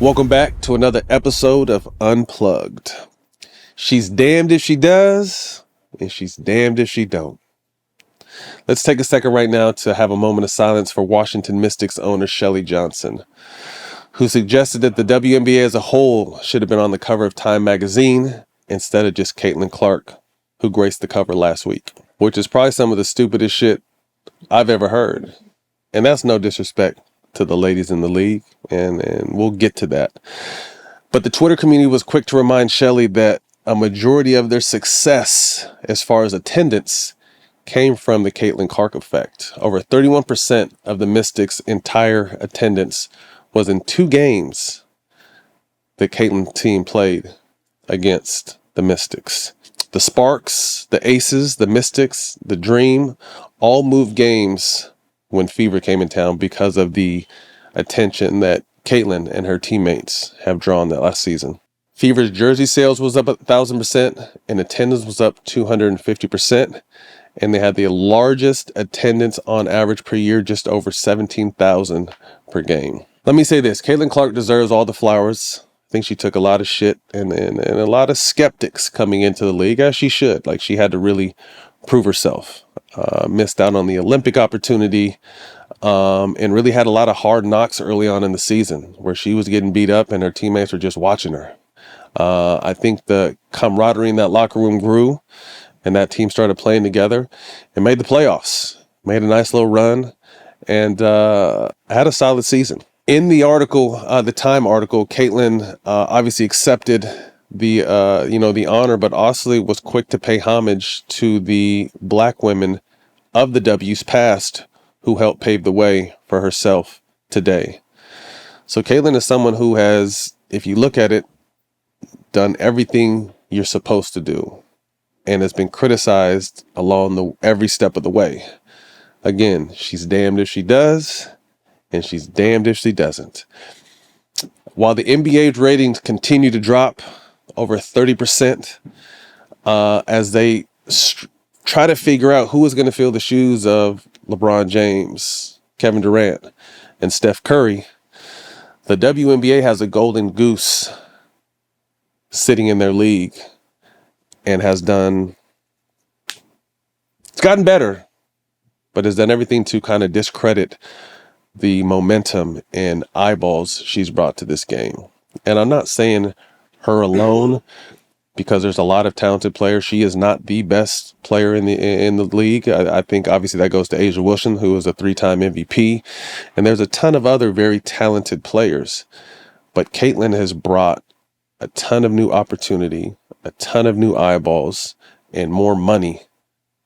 Welcome back to another episode of Unplugged. She's damned if she does, and she's damned if she don't. Let's take a second right now to have a moment of silence for Washington Mystics owner Sheila Johnson, who suggested that the WNBA as a whole should have been on the cover of Time magazine instead of just Caitlin Clark, who graced the cover last week, which is probably some of the stupidest shit I've ever heard. And that's no disrespect to the ladies in the league, and we'll get to that. But the Twitter community was quick to remind Sheila that a majority of their success as far as attendance came from the Caitlin Clark effect. Over 31% of the Mystics' entire attendance was in 2 games the Caitlin team played against the Mystics. The Sparks, the Aces, the Mystics, the Dream all moved games when Fever came in town because of the attention that Caitlin and her teammates have drawn that last season. Fever's jersey sales was up 1,000% and attendance was up 250%. And they had the largest attendance on average per year, just over 17,000 per game. Let me say this, Caitlin Clark deserves all the flowers. I think she took a lot of shit and a lot of skeptics coming into the league, as she should. Like, she had to really prove herself. Missed out on the Olympic opportunity, and really had a lot of hard knocks early on in the season where she was getting beat up and her teammates were just watching her. I think the camaraderie in that locker room grew and that team started playing together and made the playoffs, made a nice little run, and had a solid season. In the article, the Time article, Caitlin obviously accepted the honor, but also was quick to pay homage to the black women of the W's past who helped pave the way for herself today. So Caitlin is someone who has, if you look at it, done everything you're supposed to do and has been criticized along every step of the way. Again, she's damned if she does, and she's damned if she doesn't. While the NBA's ratings continue to drop over 30%, as they try to figure out who is going to fill the shoes of LeBron James, Kevin Durant, and Steph Curry, the WNBA has a golden goose sitting in their league and has gotten better, but has done everything to kind of discredit the momentum and eyeballs she's brought to this game. And I'm not saying her alone, because there's a lot of talented players. She is not the best player in the league. I think obviously that goes to AJ Wilson, who is a 3-time MVP, and there's a ton of other very talented players. But Caitlin has brought a ton of new opportunity, a ton of new eyeballs, and more money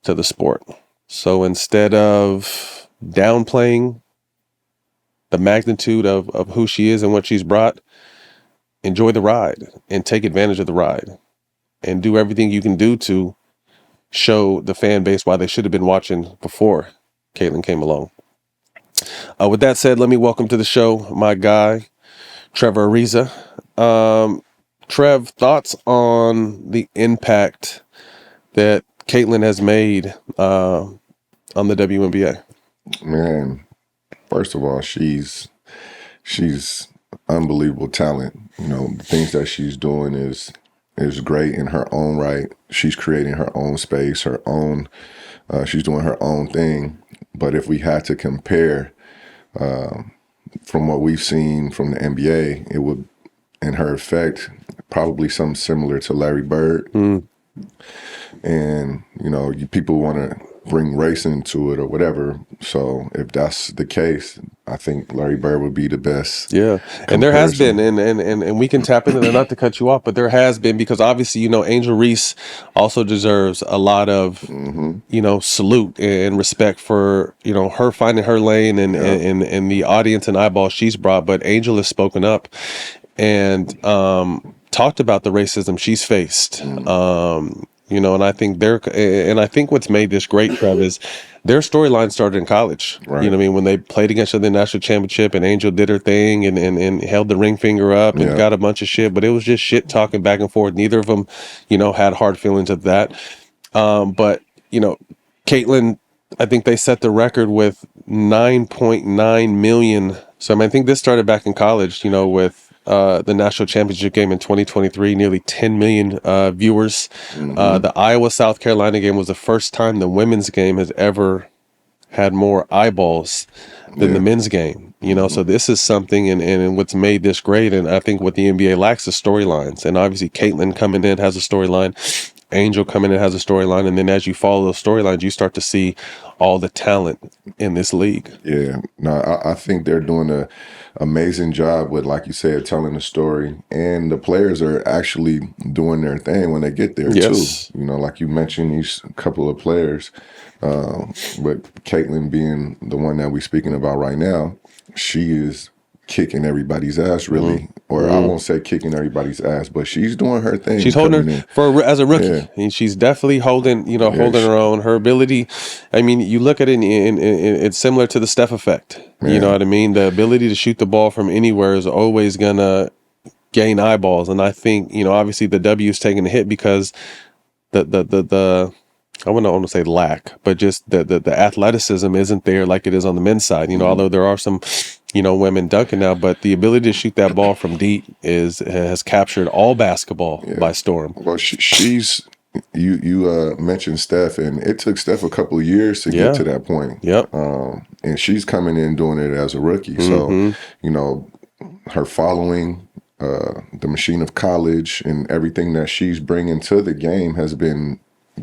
to the sport. So instead of downplaying the magnitude of who she is and what she's brought, enjoy the ride and take advantage of the ride and do everything you can do to show the fan base why they should have been watching before Caitlin came along. With that said, let me welcome to the show my guy, Trevor Ariza. Trev, thoughts on the impact that Caitlin has made on the WNBA? Man, first of all, she's unbelievable talent. You know, the things that she's doing is great in her own right. She's creating her own space, she's doing her own thing. But if we had to compare from what we've seen from the NBA, it would, in her effect, probably something similar to Larry Bird. And, you know, people want to bring race into it or whatever. So if that's the case, I think Larry Bird would be the best. Yeah. And there has been, and we can tap into that, not to cut you off, but there has been, because obviously, you know, Angel Reese also deserves a lot of, you know, salute and respect for, you know, her finding her lane and the audience and eyeballs she's brought. But Angel has spoken up and talked about the racism she's faced. You know, and I think what's made this great, Trev, is their storyline started in college. Right. You know what I mean? When they played against each other in the national championship and Angel did her thing and held the ring finger up and got a bunch of shit, but it was just shit talking back and forth. Neither of them, you know, had hard feelings of that. But, you know, Caitlin, I think they set the record with 9.9 million. So I think this started back in college, with the national championship game in 2023, nearly 10 million viewers. The Iowa-South Carolina game was the first time the women's game has ever had more eyeballs than the men's game, so this is something, and what's made this great, and I think what the NBA lacks is storylines, and obviously Caitlin coming in has a storyline, Angel coming in has a storyline, and then as you follow those storylines, you start to see all the talent in this league. Yeah, no, I think they're doing an amazing job with, like you said, telling the story, and the players are actually doing their thing when they get there too. Like you mentioned, these couple of players, but Caitlin being the one that we're speaking about right now, she is kicking everybody's ass, really. Or I won't say kicking everybody's ass, but she's doing her thing. She's holding her as a rookie, and she's definitely holding her own. Her ability, I mean, you look at it, and it's similar to the Steph effect. You know what I mean? The ability to shoot the ball from anywhere is always gonna gain eyeballs, and I think obviously the W is taking a hit because the I wouldn't want to say lack, but just the athleticism isn't there like it is on the men's side. Although there are some women dunking now, but the ability to shoot that ball from deep has captured all basketball by storm. Well, she's you mentioned Steph, and it took Steph a couple of years to get to that point. And she's coming in doing it as a rookie, so her following, the machine of college, and everything that she's bringing to the game has been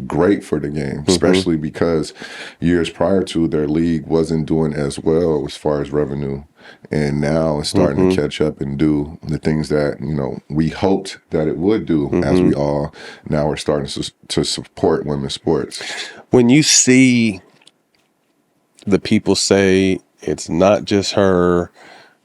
great for the game, especially because years prior to, their league wasn't doing as well as far as revenue, and now it's starting to catch up and do the things that we hoped that it would do. As we all now are starting to support women's sports. When you see the people say it's not just her,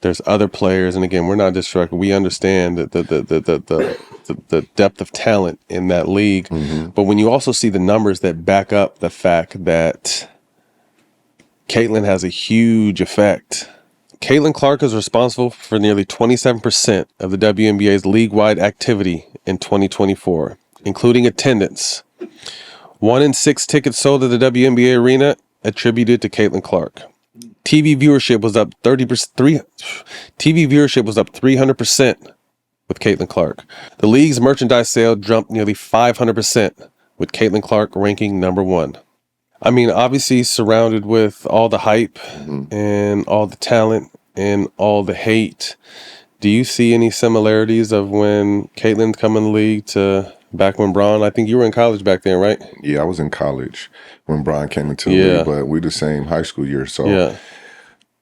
there's other players, and again, we're not distracted. We understand that the depth of talent in that league, but when you also see the numbers that back up the fact that Caitlin has a huge effect. Caitlin Clark is responsible for nearly 27% of the WNBA's league-wide activity in 2024, including attendance. 1 in 6 tickets sold at the WNBA arena attributed to Caitlin Clark. TV viewership was up 30%. TV viewership was up 300% with Caitlin Clark. The league's merchandise sale jumped nearly 500%, with Caitlin Clark ranking number 1. I mean, obviously surrounded with all the hype and all the talent and all the hate. Do you see any similarities of when Caitlin come in the league to back when Bron? I think you were in college back then, right? Yeah, I was in college when Bron came into the league, but we're the same high school year. So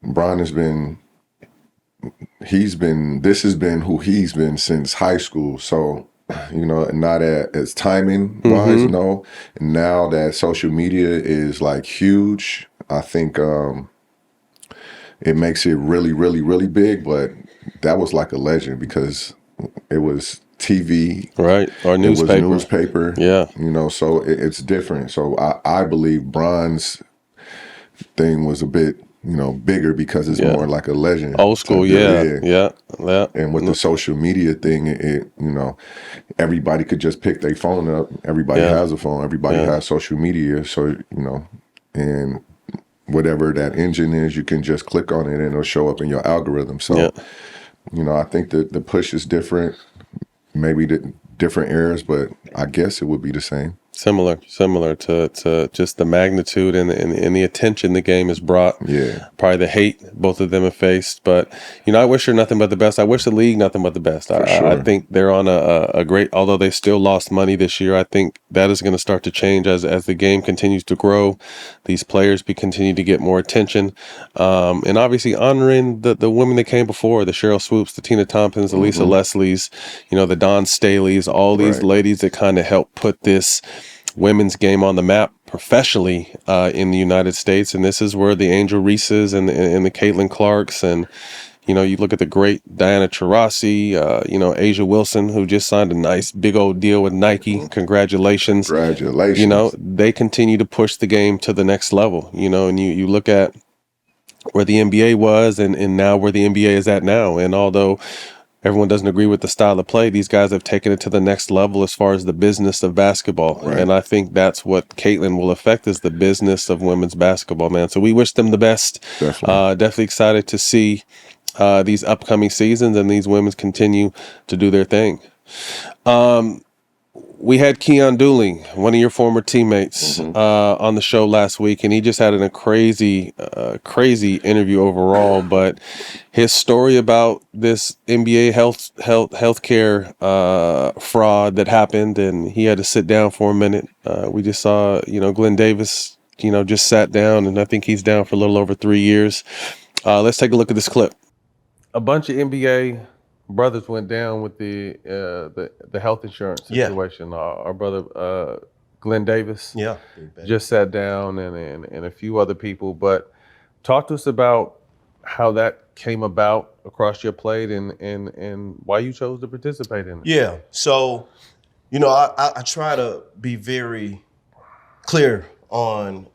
Bron has been who he's been since high school. So, not as timing wise, no. And now that social media is like huge, I think it makes it really, really, really big. But that was like a legend because it was TV, right? Or newspaper. It was newspaper, so it's different. So I believe Bron's thing was a bit bigger because it's more like a legend. Old school, yeah. And with the social media thing, it everybody could just pick their phone up. Everybody has a phone. Everybody has social media. So, and whatever that engine is, you can just click on it and it'll show up in your algorithm. So, I think that the push is different, maybe the different eras, but I guess it would be the same. Similar to just the magnitude and the attention the game has brought. Yeah. Probably the hate both of them have faced. But, I wish her nothing but the best. I wish the league nothing but the best. I think they're on a great, although they still lost money this year, I think that is going to start to change as the game continues to grow. These players continue to get more attention. And obviously honoring the women that came before, the Cheryl Swoops, the Tina Thompsons, the Lisa Leslies, the Dawn Staleys, all these ladies that kind of helped put this women's game on the map professionally in the United States. And this is where the Angel Reeses and the Caitlin Clarks and, you look at the great Diana Taurasi, Asia Wilson, who just signed a nice big old deal with Nike. Congratulations. They continue to push the game to the next level, and you look at where the NBA was and now where the NBA is at now. And although everyone doesn't agree with the style of play, these guys have taken it to the next level as far as the business of basketball. Right. And I think that's what Caitlin will affect, is the business of women's basketball, man. So we wish them the best. Definitely excited to see these upcoming seasons and these women continue to do their thing. We had Keyon Dooling, one of your former teammates, on the show last week, and he just had a crazy interview overall. But his story about this NBA healthcare fraud that happened, and he had to sit down for a minute. We just saw, Glenn Davis, just sat down, and I think he's down for a little over 3 years. Let's take a look at this clip. A bunch of NBA brothers went down with the health insurance situation. Our brother Glenn Davis just sat down, and a few other people. But talk to us about how that came about across your plate, and why you chose to participate in it. Yeah. So, I try to be very clear on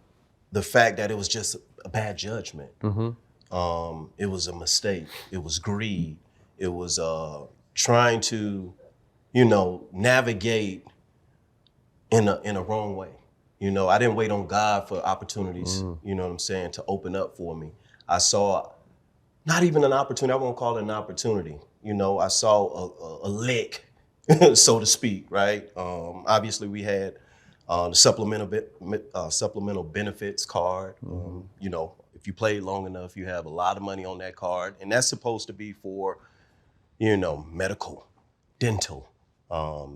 the fact that it was just a bad judgment. It was a mistake. It was greed. It was trying to, navigate in a wrong way. I didn't wait on God for opportunities, you know what I'm saying, to open up for me. I saw not even an opportunity. I won't call it an opportunity. I saw a lick, so to speak, right? Obviously, we had the supplemental benefits card. If you played long enough, you have a lot of money on that card. And that's supposed to be for, medical, dental,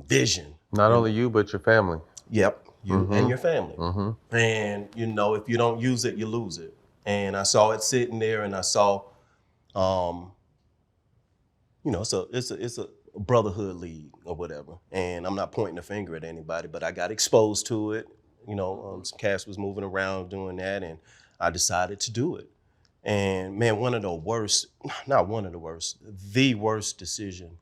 vision. Not only you, but your family. Yep, you and your family. And, if you don't use it, you lose it. And I saw it sitting there, and I saw, it's a brotherhood league or whatever. And I'm not pointing a finger at anybody, but I got exposed to it. Some cash was moving around doing that, and I decided to do it. And man, the worst decision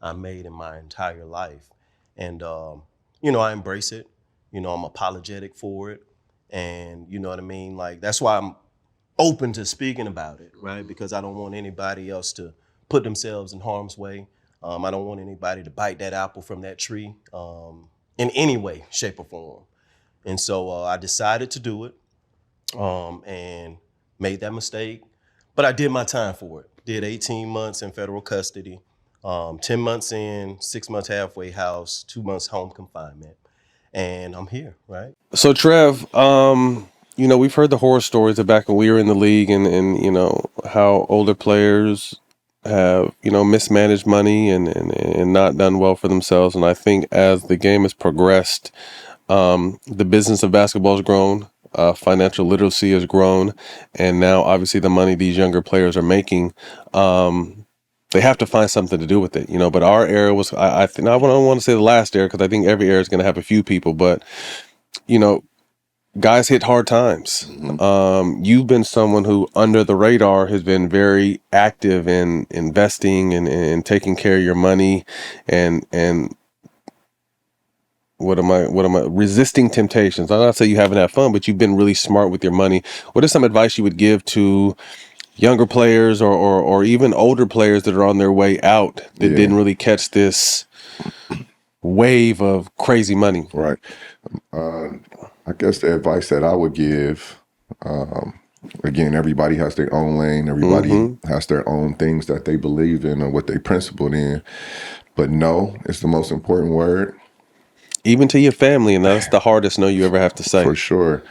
I made in my entire life. And, I embrace it. I'm apologetic for it. And you know what I mean? Like, that's why I'm open to speaking about it, right? Because I don't want anybody else to put themselves in harm's way. I don't want anybody to bite that apple from that tree in any way, shape, or form. And so I decided to do it. And made that mistake, but I did my time for it. Did 18 months in federal custody, 10 months in, 6 months halfway house, 2 months home confinement, and I'm here, right? So Trev, we've heard the horror stories of back when we were in the league, and how older players have mismanaged money and not done well for themselves. And I think as the game has progressed, the business of basketball has grown. Financial literacy has grown, and now obviously the money these younger players are making, they have to find something to do with it, But our era was, I think, I don't want to say the last era, because I think every era is going to have a few people, but guys hit hard times. You've been someone who, under the radar, has been very active in investing and taking care of your money, and what am I resisting temptations. I'm not saying you haven't had fun, but you've been really smart with your money. What is some advice you would give to younger players or even older players that are on their way out that didn't really catch this wave of crazy money? Right. I guess the advice that I would give, again, everybody has their own lane. Everybody has their own things that they believe in or what they principled in. But no, it's the most important word. Even to your family, and that's the hardest no you ever have to say. For sure.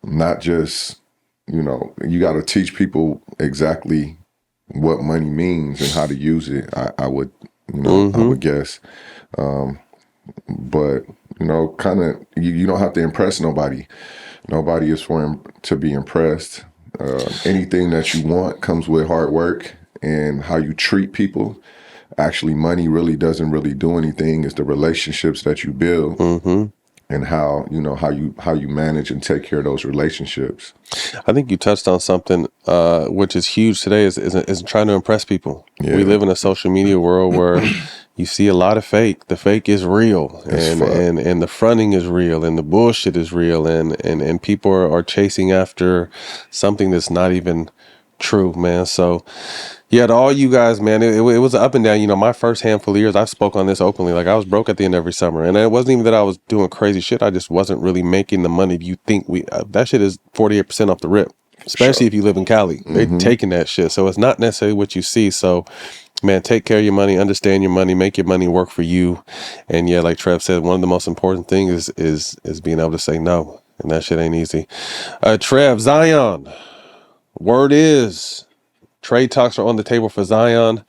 Not just, you got to teach people exactly what money means and how to use it. I would guess. But, kind of, you don't have to impress nobody. Nobody is to be impressed. Anything that you want comes with hard work and how you treat people. Actually, money really doesn't really do anything. It's the relationships that you build and how you manage and take care of those relationships. I think you touched on something which is huge today is trying to impress people. Yeah. We live in a social media world where you see a lot of fake. The fake is real, and the fronting is real, and the bullshit is real, and people are chasing after something that's not even True, man. So, yeah, to all you guys, man, it was up and down. You know, my first handful of years, I spoke on this openly. Like, I was broke at the end of every summer. And it wasn't even that I was doing crazy shit. I just wasn't really making the money you think that shit is 48% off the rip, especially if you live in Cali. They're taking that shit. So it's not necessarily what you see. So, man, take care of your money, understand your money, make your money work for you. And yeah, like Trev said, one of the most important things is being able to say no. And that shit ain't easy. Trev, Zion. Word is trade talks are on the table for Zion.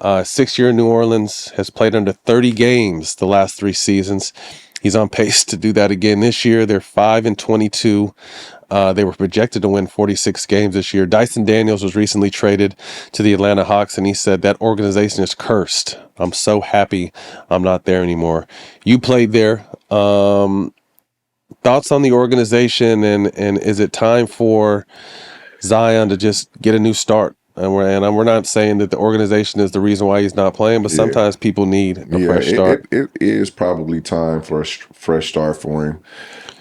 6 year in New Orleans, has played under 30 games the last 3 seasons. He's on pace to do that again this year. They're 5-22. They were projected to win 46 games this year. Dyson Daniels was recently traded to the Atlanta Hawks, and he said that organization is cursed. I'm so happy I'm not there anymore. You played there. Thoughts on the organization, and is it time for Zion to just get a new start? And we're not saying that the organization is the reason why he's not playing, but sometimes people need a fresh start. It is probably time for a fresh start for him.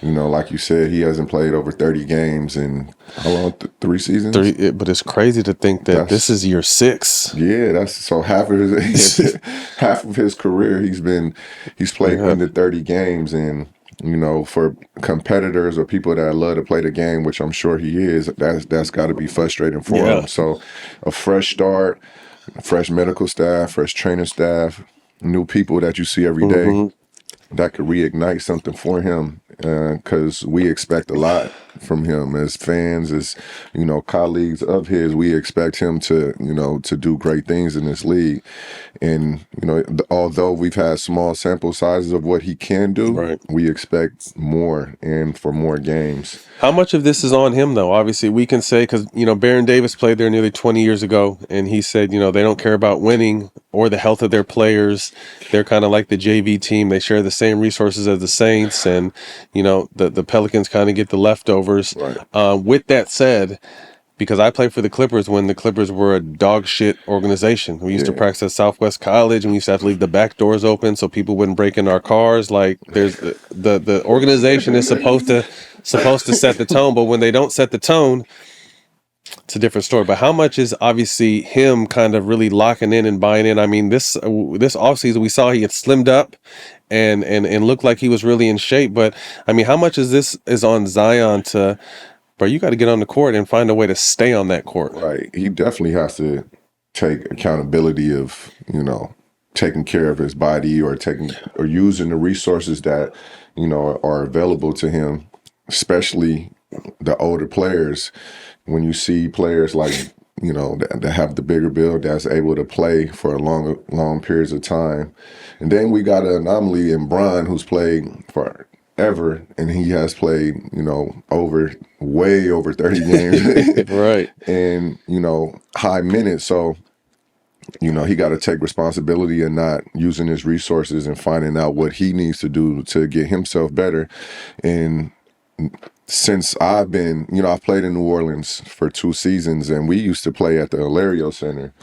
You know, like you said, he hasn't played over 30 games in how long? 3 seasons? But it's crazy to think that this is year 6. Yeah, that's so half of his career he's played under 30 games, and you know, for competitors or people that love to play the game, which I'm sure he is, that's got to be frustrating for him. So a fresh start, fresh medical staff, fresh training staff, new people that you see every day, that could reignite something for him, because we expect a lot from him as fans, as, you know, colleagues of his. We expect him to, you know, to do great things in this league. And, you know, although we've had small sample sizes of what he can do, we expect more and for more games. How much of this is on him, though? Obviously, we can say, because, you know, Baron Davis played there nearly 20 years ago, and he said, you know, they don't care about winning or the health of their players. They're kind of like the JV team. They share the same resources as the Saints, and, you know, the Pelicans kind of get the leftovers. With that said, because I played for the Clippers when the Clippers were a dog shit organization. We used to practice at Southwest College, and we used to have to leave the back doors open so people wouldn't break in our cars. Like, there's the organization is supposed to set the tone, but when they don't set the tone, it's a different story. But how much is obviously him kind of really locking in and buying in? I mean, this offseason we saw he had slimmed up and looked like he was really in shape. But I mean, how much is on Zion to, bro, you got to get on the court and find a way to stay on that court. Right. He definitely has to take accountability of, you know, taking care of his body or using the resources that, you know, are available to him, especially the older players. When you see players like, you know, that have the bigger build, that's able to play for long periods of time. And then we got an anomaly in Bron, who's played forever, and he has played, you know, way over 30 games. Right. And, you know, high minutes. So, you know, he got to take responsibility and not using his resources and finding out what he needs to do to get himself better. And since I've been, you know, I've played in New Orleans for 2 seasons, and we used to play at the Hilario Center,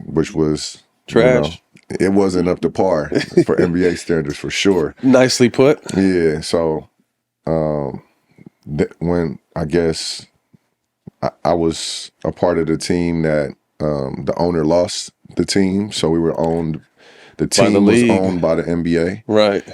which was trash. You know, it wasn't up to par for NBA standards, for sure. Nicely put. Yeah. So when I guess I was a part of the team that the owner lost the team, so we were owned. The team was owned by the NBA. Right.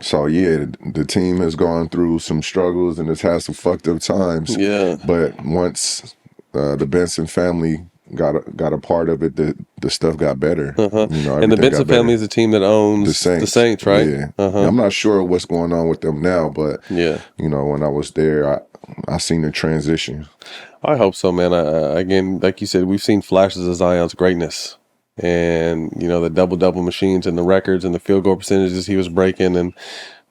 So yeah, the team has gone through some struggles and it's had some fucked up times. Yeah. But once the Benson family got a part of it, the stuff got better. You know, and the Benson family is a team that owns the Saints, right? Yeah. I'm not sure what's going on with them now, but you know, when I was there, I seen the transition. I hope so, man. Again, like you said, we've seen flashes of Zion's greatness. And, you know, the double-double machines and the records and the field goal percentages he was breaking, and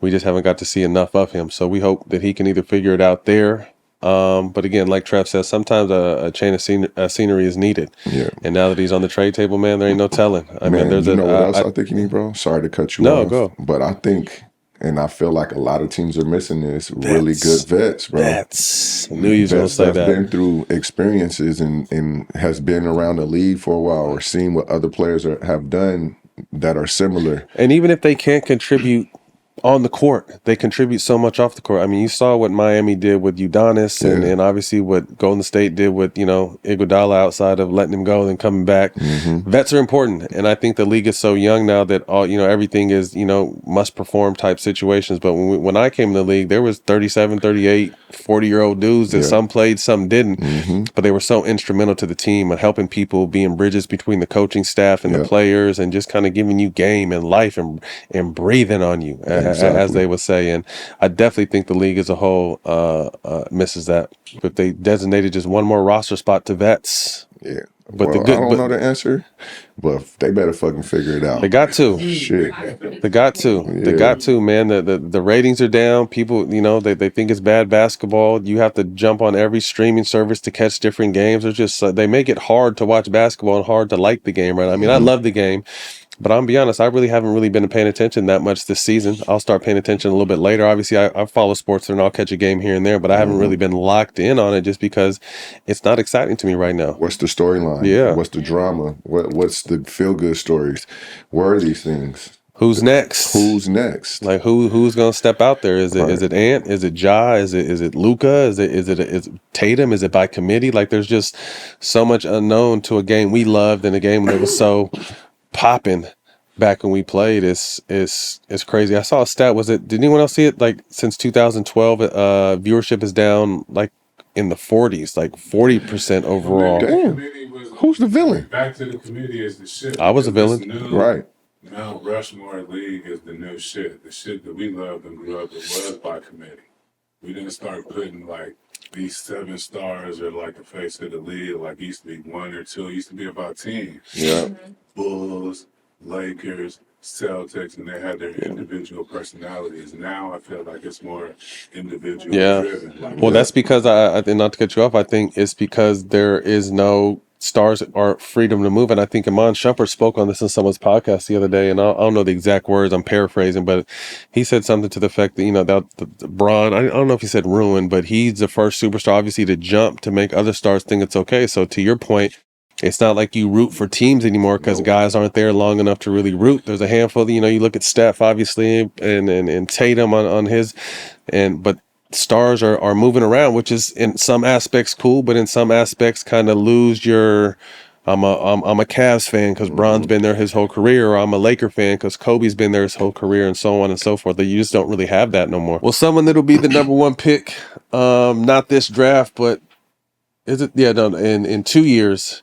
we just haven't got to see enough of him. So we hope that he can either figure it out there. But again, like Trev says, sometimes a change of scenery is needed. Yeah. And now that he's on the trade table, man, there ain't no telling. I mean, there's you know what else I think you need, bro? Sorry to cut you off. No, go. But I think, and I feel like a lot of teams are missing this, really good vets, bro. I knew you was going to say that. Been through experiences and has been around the league for a while, or seen what other players have done that are similar. And even if they can't contribute on the court. They contribute so much off the court. I mean, you saw what Miami did with Udonis and obviously what Golden State did with, Iguodala outside of letting him go and coming back. Vets are important. And I think the league is so young now that everything is, must perform type situations. But when I came in the league, there was 37, 38, 40-year-old dudes that some played, some didn't. But they were so instrumental to the team and helping people, being bridges between the coaching staff and the players and just kind of giving you game and life and breathing on you. As they would say. And I definitely think the league as a whole misses that. But they designated just one more roster spot to vets. Yeah. But I don't know the answer, but they better fucking figure it out. They got to. Shit. They got to. Yeah. They got to, man. The ratings are down. People, they think it's bad basketball. You have to jump on every streaming service to catch different games. It's just they make it hard to watch basketball and hard to like the game, right? I mean, I love the game. But I'm be honest, I really haven't really been paying attention that much this season. I'll start paying attention a little bit later. Obviously, I follow sports and I'll catch a game here and there, but I haven't really been locked in on it just because it's not exciting to me right now. What's the storyline? Yeah. What's the drama? What's the feel-good stories? Where are these things? Who's next? Who's next? Like who's gonna step out there? Is it Ant? Is it Ja? Is it Luka? Is it Tatum? Is it by committee? Like there's just so much unknown to a game we loved and a game that was so popping back when we played. It's crazy. I saw a stat. Did anyone else see it? Like since 2012, viewership is down like in the 40s, like 40% overall. Damn. Who's the villain? Back to the Committee is the shit. I was a villain. Right. Mount Rushmore League is the new shit. The shit that we loved and grew up with was by committee. We didn't start putting like these 7 stars or like the face of the league, like it used to be 1 or 2. It used to be about teams. Yeah. Bulls, Lakers, Celtics, and they had their individual personalities. Now I feel like it's more individual driven. Well, that's because I not to cut you off, I think it's because there is no stars or freedom to move. And I think Iman Shumpert spoke on this in someone's podcast the other day, and I don't know the exact words, I'm paraphrasing, but he said something to the effect that, that Bron, I don't know if he said ruin, but he's the first superstar, obviously, to jump to make other stars think it's okay. So to your point, it's not like you root for teams anymore because guys aren't there long enough to really root. There's a handful, you look at Steph, obviously, and Tatum on his, but stars are moving around, which is in some aspects cool, but in some aspects kind of lose your, I'm a Cavs fan because Bron's been there his whole career, or I'm a Laker fan because Kobe's been there his whole career, and so on and so forth. That you just don't really have that no more. Well, someone that'll be the number 1 pick, not this draft, but is it? Yeah, no, in 2 years.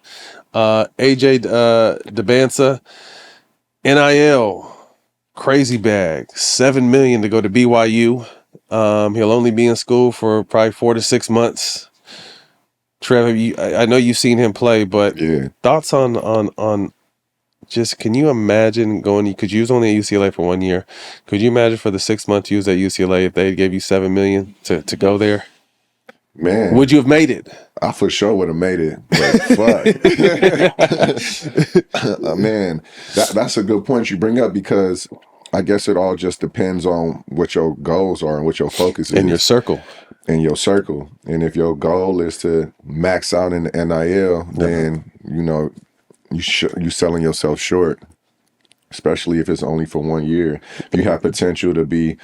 AJ Dybantsa, NIL, crazy bag, $7 million to go to BYU. He'll only be in school for probably 4 to 6 months. Trevor, I know you've seen him play, but thoughts on just, can you imagine going? Because you was only at UCLA for 1 year. Could you imagine for the 6 months you was at UCLA if they gave you $7 million to go there? Man, would you have made it? I for sure would have made it, but fuck. Man, that's a good point you bring up, because I guess it all just depends on what your goals are and what your focus is. In your circle. In your circle. And if your goal is to max out in the NIL, then, you're selling yourself short, especially if it's only for 1 year. If you have potential to be,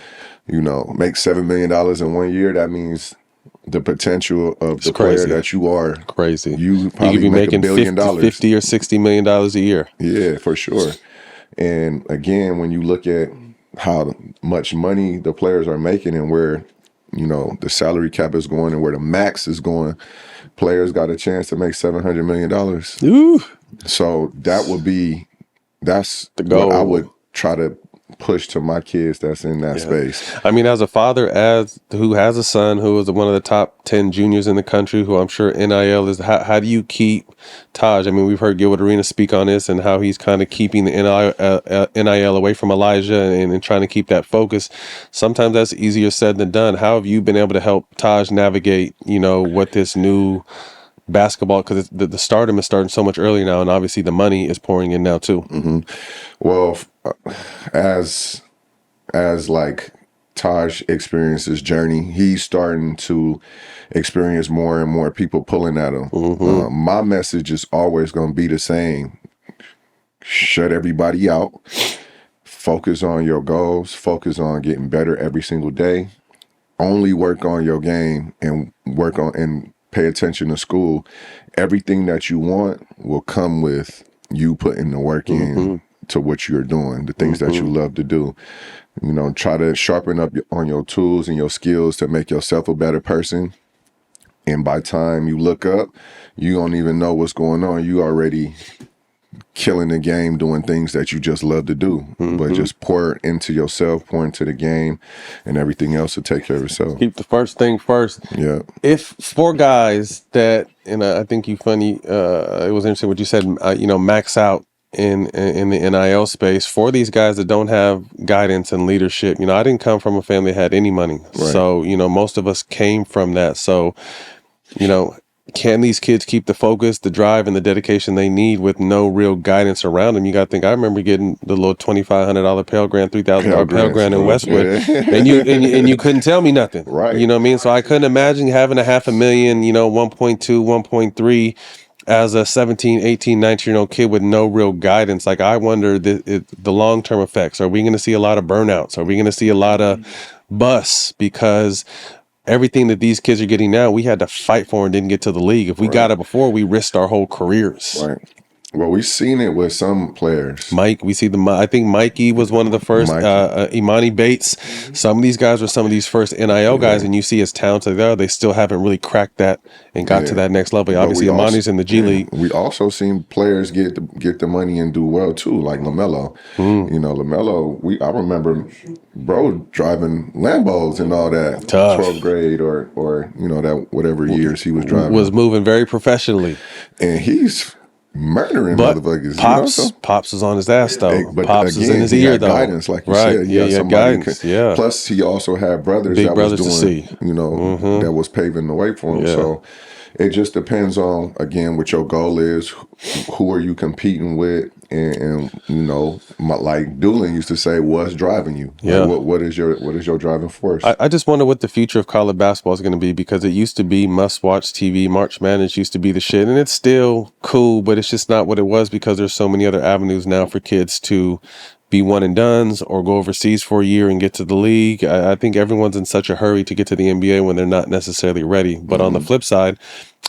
make $7 million in 1 year, that means the potential of the player that you are. Crazy. You probably be making $1 billion. $50 or $60 million a year. Yeah, for sure. And again, when you look at how much money the players are making and where, the salary cap is going and where the max is going, players got a chance to make $700 million. Ooh. So that's the goal I would try to push to my kids that's in that space. I mean, as a father who has a son who is one of the top 10 juniors in the country, who I'm sure NIL is, how do you keep Taj? I mean, we've heard Gilbert Arenas speak on this and how he's kind of keeping the NIL away from Elijah and trying to keep that focus. Sometimes that's easier said than done. How have you been able to help Taj navigate, what this new basketball, because the stardom is starting so much earlier now, and obviously the money is pouring in now too. Mm-hmm. Well, as like Taj experiences journey, he's starting to experience more and more people pulling at him. Mm-hmm. My message is always going to be the same: shut everybody out, focus on your goals, focus on getting better every single day, only work on your game and work on and pay attention to school. Everything that you want will come with you putting the work in to what you're doing, the things that you love to do. You know, try to sharpen up on your tools and your skills to make yourself a better person. And by the time you look up, you don't even know what's going on. You already killing the game, doing things that you just love to do. But just pour into yourself, pour into the game, and everything else will take care of itself. Keep the first thing first. Yeah. If four guys that, and I think it was interesting what you said, max out in the NIL space, for these guys that don't have guidance and leadership. I didn't come from a family that had any money. Right. So, most of us came from that. So, can these kids keep the focus, the drive, and the dedication they need with no real guidance around them? You got to think, I remember getting the little $2,500 Pell Grant, $3,000 Pell Grant in Westwood, and you couldn't tell me nothing. Right. You know what I mean? So I couldn't imagine having $500,000, 1.2, 1.3 as a 17, 18, 19-year-old kid with no real guidance. Like, I wonder the long-term effects. Are we going to see a lot of burnouts? Are we going to see a lot of busts? Because everything that these kids are getting now, we had to fight for and didn't get to the league. If we got it before, we risked our whole careers. Right. Well, we've seen it with some players. I think Mikey was one of the first. Imani Bates. Some of these guys were some of these first NIL guys, and you see as talented they are, they still haven't really cracked that and got to that next level. But obviously, Imani's in the G League. We also seen players get the money and do well too, like LaMelo. LaMelo, I remember bro driving Lambos and all that. Tough. 12th grade or that whatever years he was driving. Was moving very professionally. And he's murdering motherfuckers. Pops was on his ass though. But Pops again, was in his he ear had though. Guidance, like you right. said. Yeah, guidance. Plus, he also had brothers Big that brothers was doing, to see. that was paving the way for him. Yeah. So it just depends on, again, what your goal is. Who are you competing with? And like Dooling used to say, what's driving you? Yeah. Like, what is your driving force? I just wonder what the future of college basketball is going to be, because it used to be must-watch TV. March Madness used to be the shit, and it's still cool, but it's just not what it was because there's so many other avenues now for kids to be one and dones or go overseas for a year and get to the league. I think everyone's in such a hurry to get to the NBA when they're not necessarily ready. But on the flip side,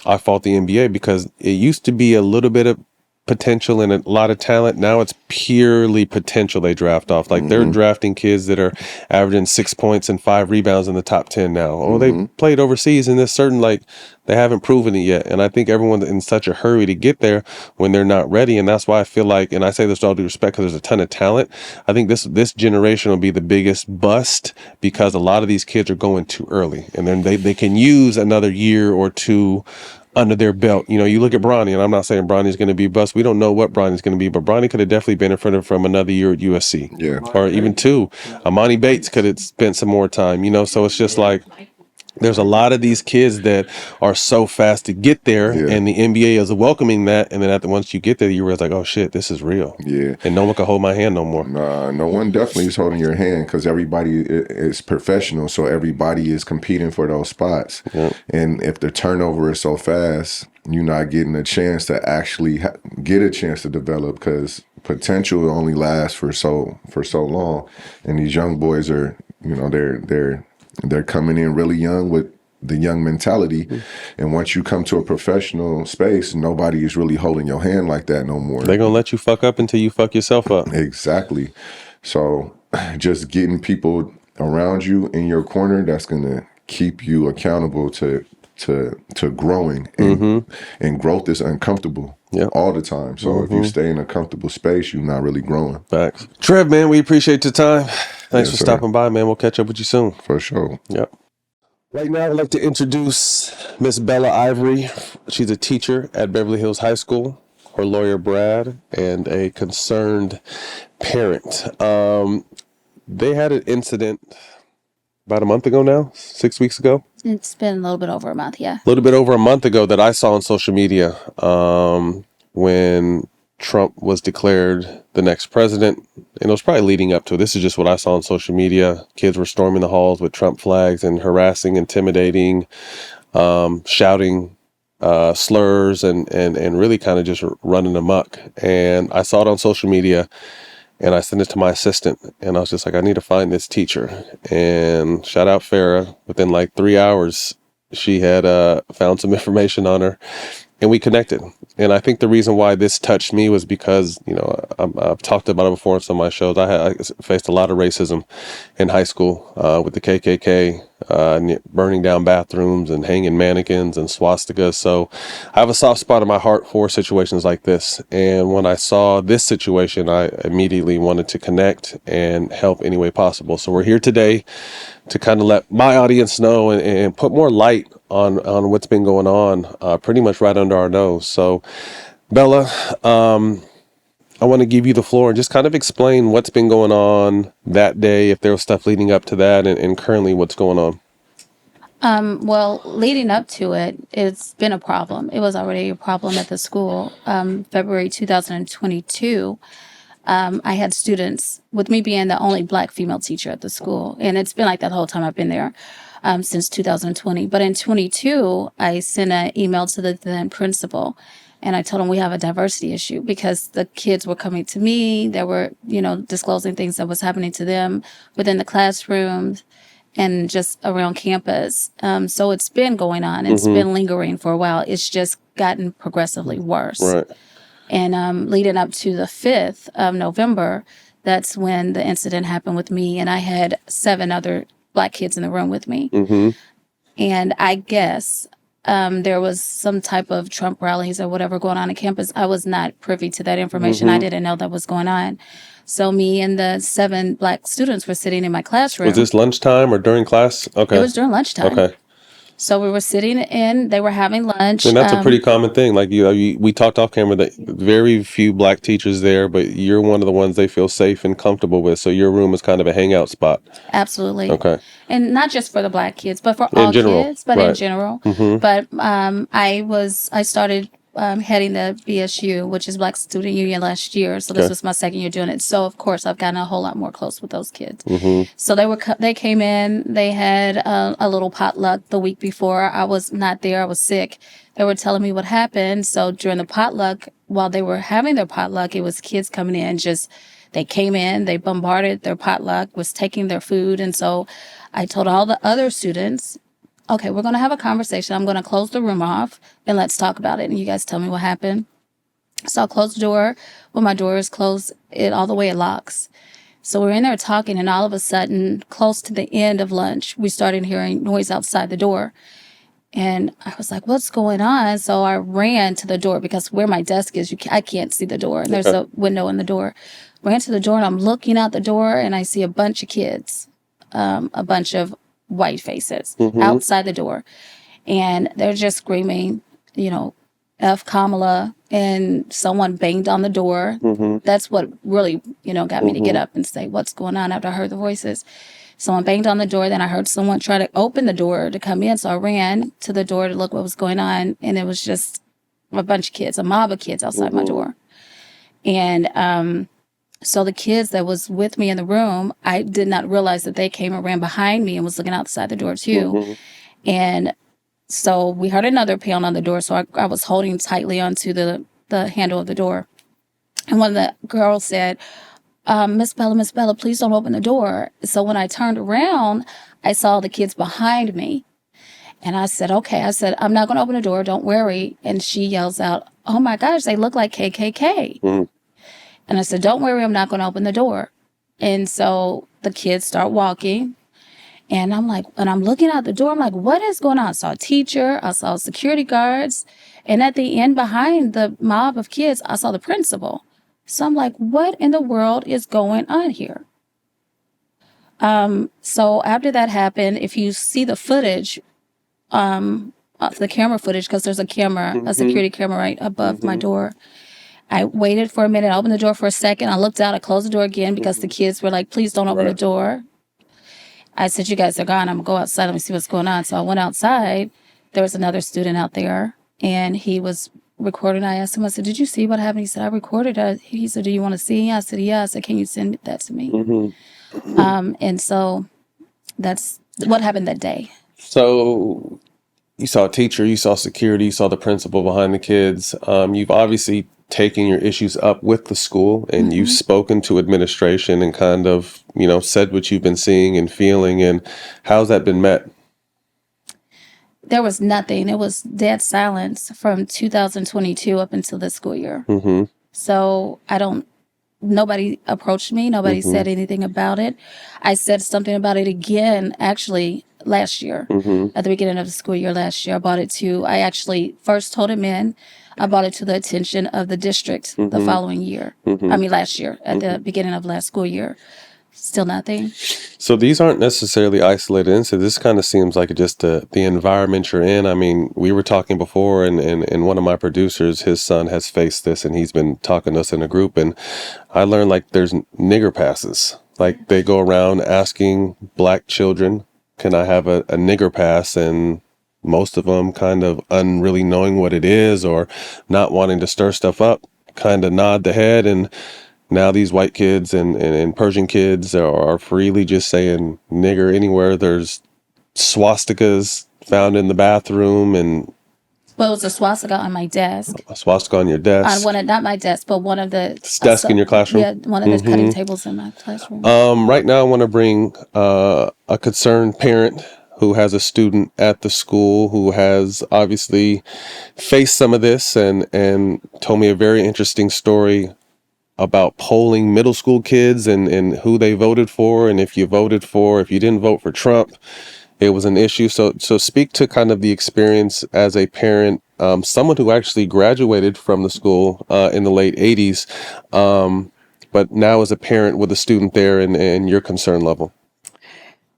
I fault the NBA because it used to be a little bit of potential and a lot of talent. Now it's purely potential they draft off. Like they're drafting kids that are averaging 6 points and 5 rebounds in the top 10 now. Oh, they played overseas and there's certain, like, they haven't proven it yet. And I think everyone's in such a hurry to get there when they're not ready. And that's why I feel like, and I say this with all due respect because there's a ton of talent, I think this generation will be the biggest bust because a lot of these kids are going too early. And then they can use another year or two under their belt. You look at Bronny, and I'm not saying Bronny's going to be bust. We don't know what Bronny's going to be, but Bronny could have definitely benefited from another year at USC. Yeah. Or even 2. Imani Bates could have spent some more time, so it's just like, there's a lot of these kids that are so fast to get there, and the NBA is welcoming that. And then once you get there, you realize, like, oh shit, this is real. Yeah. And no one can hold my hand no more. Nah, no one definitely is holding your hand because everybody is professional. So everybody is competing for those spots. Yeah. And if the turnover is so fast, you're not getting a chance to actually get a chance to develop because potential only lasts for so long. And these young boys are, they're coming in really young with the young mentality. And once you come to a professional space, nobody is really holding your hand like that no more. They're going to let you fuck up until you fuck yourself up. Exactly. So just getting people around you in your corner that's going to keep you accountable to growing. And growth is uncomfortable all the time. So if you stay in a comfortable space, you're not really growing. Facts. Trev, man, we appreciate your time. Thanks for sir. stopping by, man. We'll catch up with you soon. For sure. Yep. Right now, I'd like to introduce Miss Bella Ivory. She's a teacher at Beverly Hills High School, her lawyer, Brad, and a concerned parent. They had an incident about a month ago now, 6 weeks ago. It's been a little bit over a month, yeah. A little bit over a month ago that I saw on social media when Trump was declared the next president. And it was probably leading up to it. This is just what I saw on social media. Kids were storming the halls with Trump flags and harassing, intimidating, shouting slurs and really kind of just running amok. And I saw it on social media. And I sent it to my assistant, and I was just like, I need to find this teacher. And shout out Farah. Within like 3 hours, she had found some information on her, and we connected. And I think the reason why this touched me was because, I've talked about it before on some of my shows. I faced a lot of racism in high school with the KKK, burning down bathrooms and hanging mannequins and swastikas. So I have a soft spot in my heart for situations like this. And when I saw this situation, I immediately wanted to connect and help any way possible. So we're here today to kind of let my audience know and put more light on what's been going on pretty much right under our nose. So Bella, I want to give you the floor and just kind of explain what's been going on that day, if there was stuff leading up to that, and currently what's going on. Well, leading up to it, it's been a problem. It was already a problem at the school. February 2022, I had students, with me being the only Black female teacher at the school, and it's been like that the whole time I've been there, since 2020. But in 22, I sent an email to the then principal, and I told him we have a diversity issue because the kids were coming to me. They were, disclosing things that was happening to them within the classrooms and just around campus. So it's been going on. It's been lingering for a while. It's just gotten progressively worse. Right. And leading up to the 5th of November, that's when the incident happened with me. And I had 7 other Black kids in the room with me. And I guess there was some type of Trump rallies or whatever going on campus. I was not privy to that information. I didn't know that was going on. So me and the 7 Black students were sitting in my classroom. Was this lunchtime or during class? Okay. It was during lunchtime. Okay. So we were sitting in, they were having lunch. And that's a pretty common thing. Like, we talked off camera that very few Black teachers there, but you're one of the ones they feel safe and comfortable with. So your room is kind of a hangout spot. Absolutely. Okay. And not just for the Black kids, but for all kids, but in general. But I started heading the BSU, which is Black Student Union, last year. So this was my second year doing it. So of course I've gotten a whole lot more close with those kids. So they came in, they had a little potluck the week before. I was not there. I was sick. They were telling me what happened. So during the potluck, while they were having their potluck, it was kids coming in, they came in, they bombarded their potluck, was taking their food. And so I told all the other students, okay, we're going to have a conversation. I'm going to close the room off and let's talk about it. And you guys tell me what happened. So I'll close the door. When my door is closed, all the way it locks. So we're in there talking, and all of a sudden, close to the end of lunch, we started hearing noise outside the door. And I was like, what's going on? So I ran to the door because where my desk is, I can't see the door. And there's a window in the door. Ran to the door, and I'm looking out the door, and I see a bunch of kids, a bunch of white faces outside the door. And they're just screaming, F Kamala, and someone banged on the door. That's what really, got me to get up and say, what's going on, after I heard the voices. Someone banged on the door. Then I heard someone try to open the door to come in. So I ran to the door to look what was going on. And it was just a bunch of kids, a mob of kids outside my door. And so the kids that was with me in the room, I did not realize that they came and ran behind me and was looking outside the door too. And so we heard another pound on the door. So I was holding tightly onto the handle of the door. And one of the girls said, Miss Bella, please don't open the door. So when I turned around, I saw the kids behind me. And I said, okay. I said, I'm not going to open the door. Don't worry. And she yells out, oh my gosh, they look like KKK. And I said, don't worry, I'm not going to open the door. And so the kids start walking. And I'm looking out the door. I'm like, what is going on? I saw a teacher. I saw security guards. And at the end, behind the mob of kids, I saw the principal. So I'm like, what in the world is going on here? So after that happened, if you see the footage, the camera footage, because there's a camera, a security camera right above my door. I waited for a minute. I opened the door for a second. I looked out. I closed the door again because the kids were like, please don't open the door. I said, you guys are gone. I'm going to go outside. Let me see what's going on. So I went outside. There was another student out there, and he was recording. I asked him, I said, did you see what happened? He said, I recorded it. He said, do you want to see? I said, yeah. I said, can you send that to me? And so that's what happened that day. So you saw a teacher, you saw security, you saw the principal behind the kids. You've obviously taking your issues up with the school, and you've spoken to administration and kind of, said what you've been seeing and feeling, and how's that been met? There was nothing. It was dead silence from 2022 up until the school year. So nobody approached me. Nobody said anything about it. I said something about it again, actually, last year, at the beginning of the school year last year. I actually first told him I brought it to the attention of the district the following year. Last year, at the beginning of last school year. Still nothing. So these aren't necessarily isolated incidents. This kind of seems like just the environment you're in. I mean, we were talking before, and one of my producers, his son has faced this, and he's been talking to us in a group, and I learned like there's nigger passes. Like they go around asking black children, can I have a nigger pass? And most of them kind of unreally knowing what it is or not wanting to stir stuff up, kind of nod the head, and now these white kids and Persian kids are freely just saying nigger anywhere. There's swastikas found in the bathroom, and Well, it was a swastika on my desk. a swastika on your desk. On one of, not my desk, but one of the Desk in your classroom? Yeah, one of the cutting tables in my classroom. Right now I want to bring a concerned parent who has a student at the school who has obviously faced some of this and told me a very interesting story about polling middle school kids and who they voted for, and if you didn't vote for Trump, it was an issue. So speak to kind of the experience as a parent, someone who actually graduated from the school in the late 80s, but now as a parent with a student there and your concern level.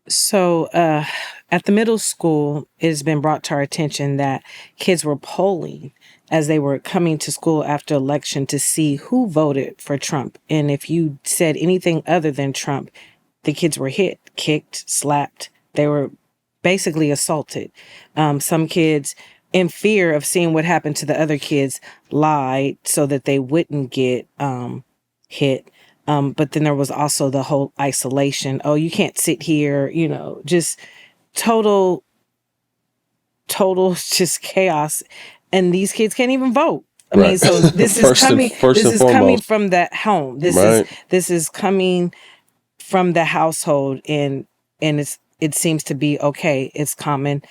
So at the middle school, it has been brought to our attention that kids were polling as they were coming to school after election to see who voted for Trump. And if you said anything other than Trump, the kids were hit, kicked, slapped. They were basically assaulted. Some kids, in fear of seeing what happened to the other kids, lied so that they wouldn't get hit. But then there was also the whole isolation. Oh, you can't sit here, just total just chaos. And these kids can't even vote. I mean, so this is coming from that home. This is coming from the household, and it seems to be okay. It's common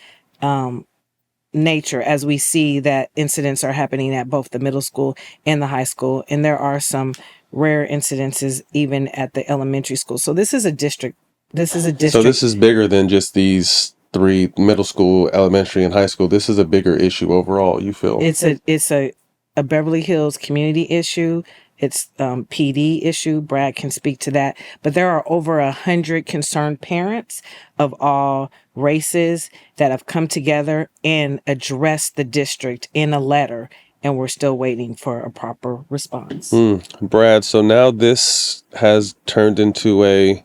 nature as we see that incidents are happening at both the middle school and the high school, and there are some rare incidences even at the elementary school. So this is a district. So this is bigger than just these three: middle school, elementary, and high school. This is a bigger issue overall, you feel? It's a Beverly Hills community issue. It's PD issue. Brad can speak to that. But there are over 100 concerned parents of all races that have come together and addressed the district in a letter, and we're still waiting for a proper response. Brad, so now this has turned into a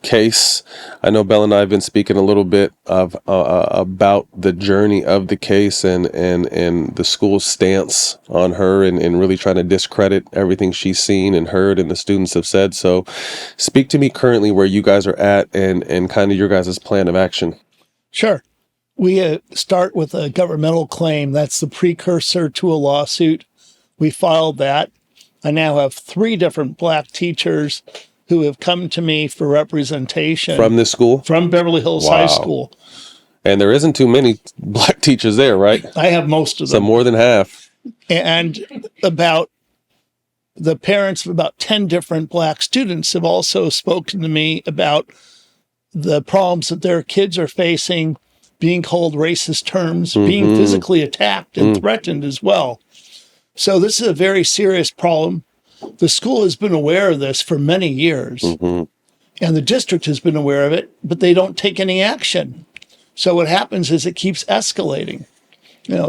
case. I know Bella and I have been speaking a little bit of about the journey of the case and the school's stance on her and really trying to discredit everything she's seen and heard and the students have said. So speak to me currently where you guys are at and kind of your guys' plan of action. Sure. We start with a governmental claim. That's the precursor to a lawsuit. We filed that. I now have 3 different black teachers who have come to me for representation. From this school? From Beverly Hills High School. And there isn't too many black teachers there, right? I have most of them. So more than half. And about the parents of about 10 different black students have also spoken to me about the problems that their kids are facing, being called racist terms, being physically attacked and threatened as well. So this is a very serious problem. The school has been aware of this for many years, and the district has been aware of it, but they don't take any action. So what happens is it keeps escalating.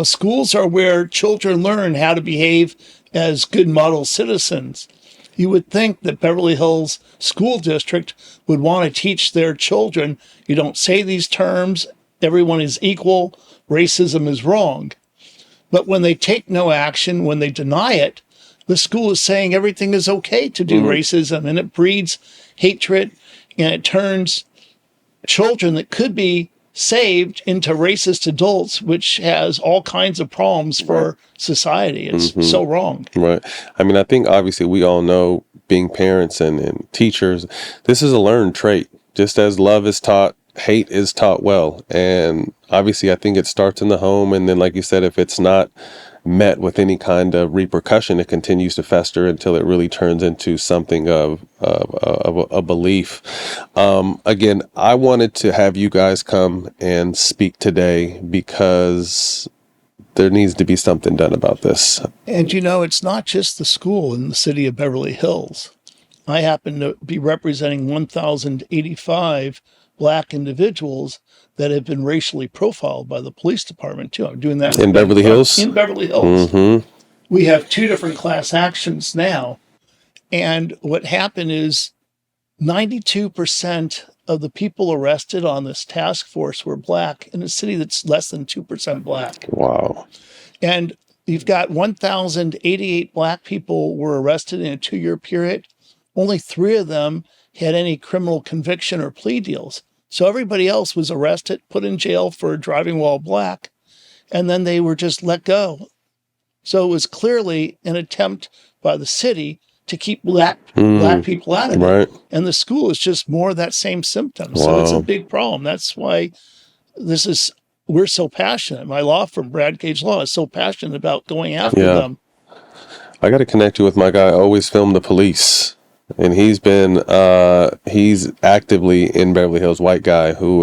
Schools are where children learn how to behave as good model citizens. You would think that Beverly Hills School District would want to teach their children, you don't say these terms, everyone is equal, racism is wrong. But when they take no action, when they deny it, the school is saying everything is okay to do racism, and it breeds hatred, and it turns children that could be saved into racist adults, which has all kinds of problems for society. It's so wrong. Right. I mean, I think obviously we all know, being parents and teachers, this is a learned trait. Just as love is taught, hate is taught well. And obviously I think it starts in the home. And then, like you said, if it's not met with any kind of repercussion, it continues to fester until it really turns into something of a belief. Again, I wanted to have you guys come and speak today because there needs to be something done about this. And it's not just the school in the city of Beverly Hills. I happen to be representing 1,085 Black individuals that have been racially profiled by the police department, too. I'm doing that in Beverly Hills? In Beverly Hills. We have 2 different class actions now. And what happened is 92% of the people arrested on this task force were Black in a city that's less than 2% Black. Wow. And you've got 1,088 Black people were arrested in a 2-year period. Only 3 of them had any criminal conviction or plea deals. So everybody else was arrested, put in jail for driving while Black, and then they were just let go. So it was clearly an attempt by the city to keep black people out of it. And the school is just more of that same symptom. So it's a big problem. That's why we're so passionate. My law firm, Brad Gage Law, is so passionate about going after them. I got to connect you with my guy, Always Film the Police. And he's actively in Beverly Hills, white guy who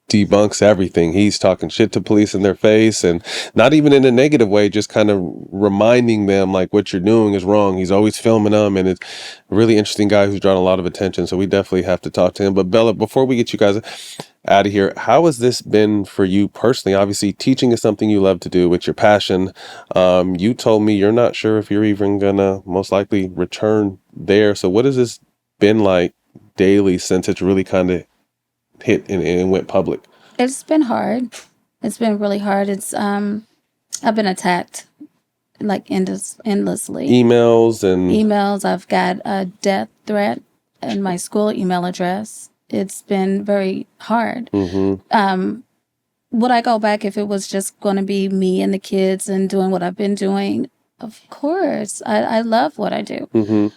debunks everything. He's talking shit to police in their face, and not even in a negative way, just kind of reminding them like what you're doing is wrong. He's always filming them, and it's a really interesting guy who's drawn a lot of attention. So we definitely have to talk to him. But Bella, before we get you guys out of here, how has this been for you personally? Obviously, teaching is something you love to do. It's your passion. You told me you're not sure if you're even gonna most likely return there. So what has this been like daily since it's really kind of hit and went public? It's been hard. It's been really hard. I've been attacked like endlessly. Emails. I've got a death threat in my school email address. It's been very hard. Would I go back if it was just going to be me and the kids and doing what I've been doing? Of course. I love what I do.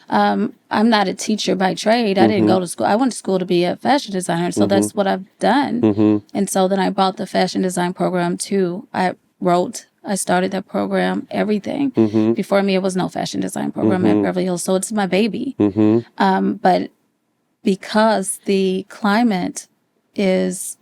I'm not a teacher by trade. I didn't go to school. I went to school to be a fashion designer. So that's what I've done. And so then I bought the fashion design program too. I started that program, everything. Before me, it was no fashion design program at Beverly Hills. So it's my baby. But because the climate it's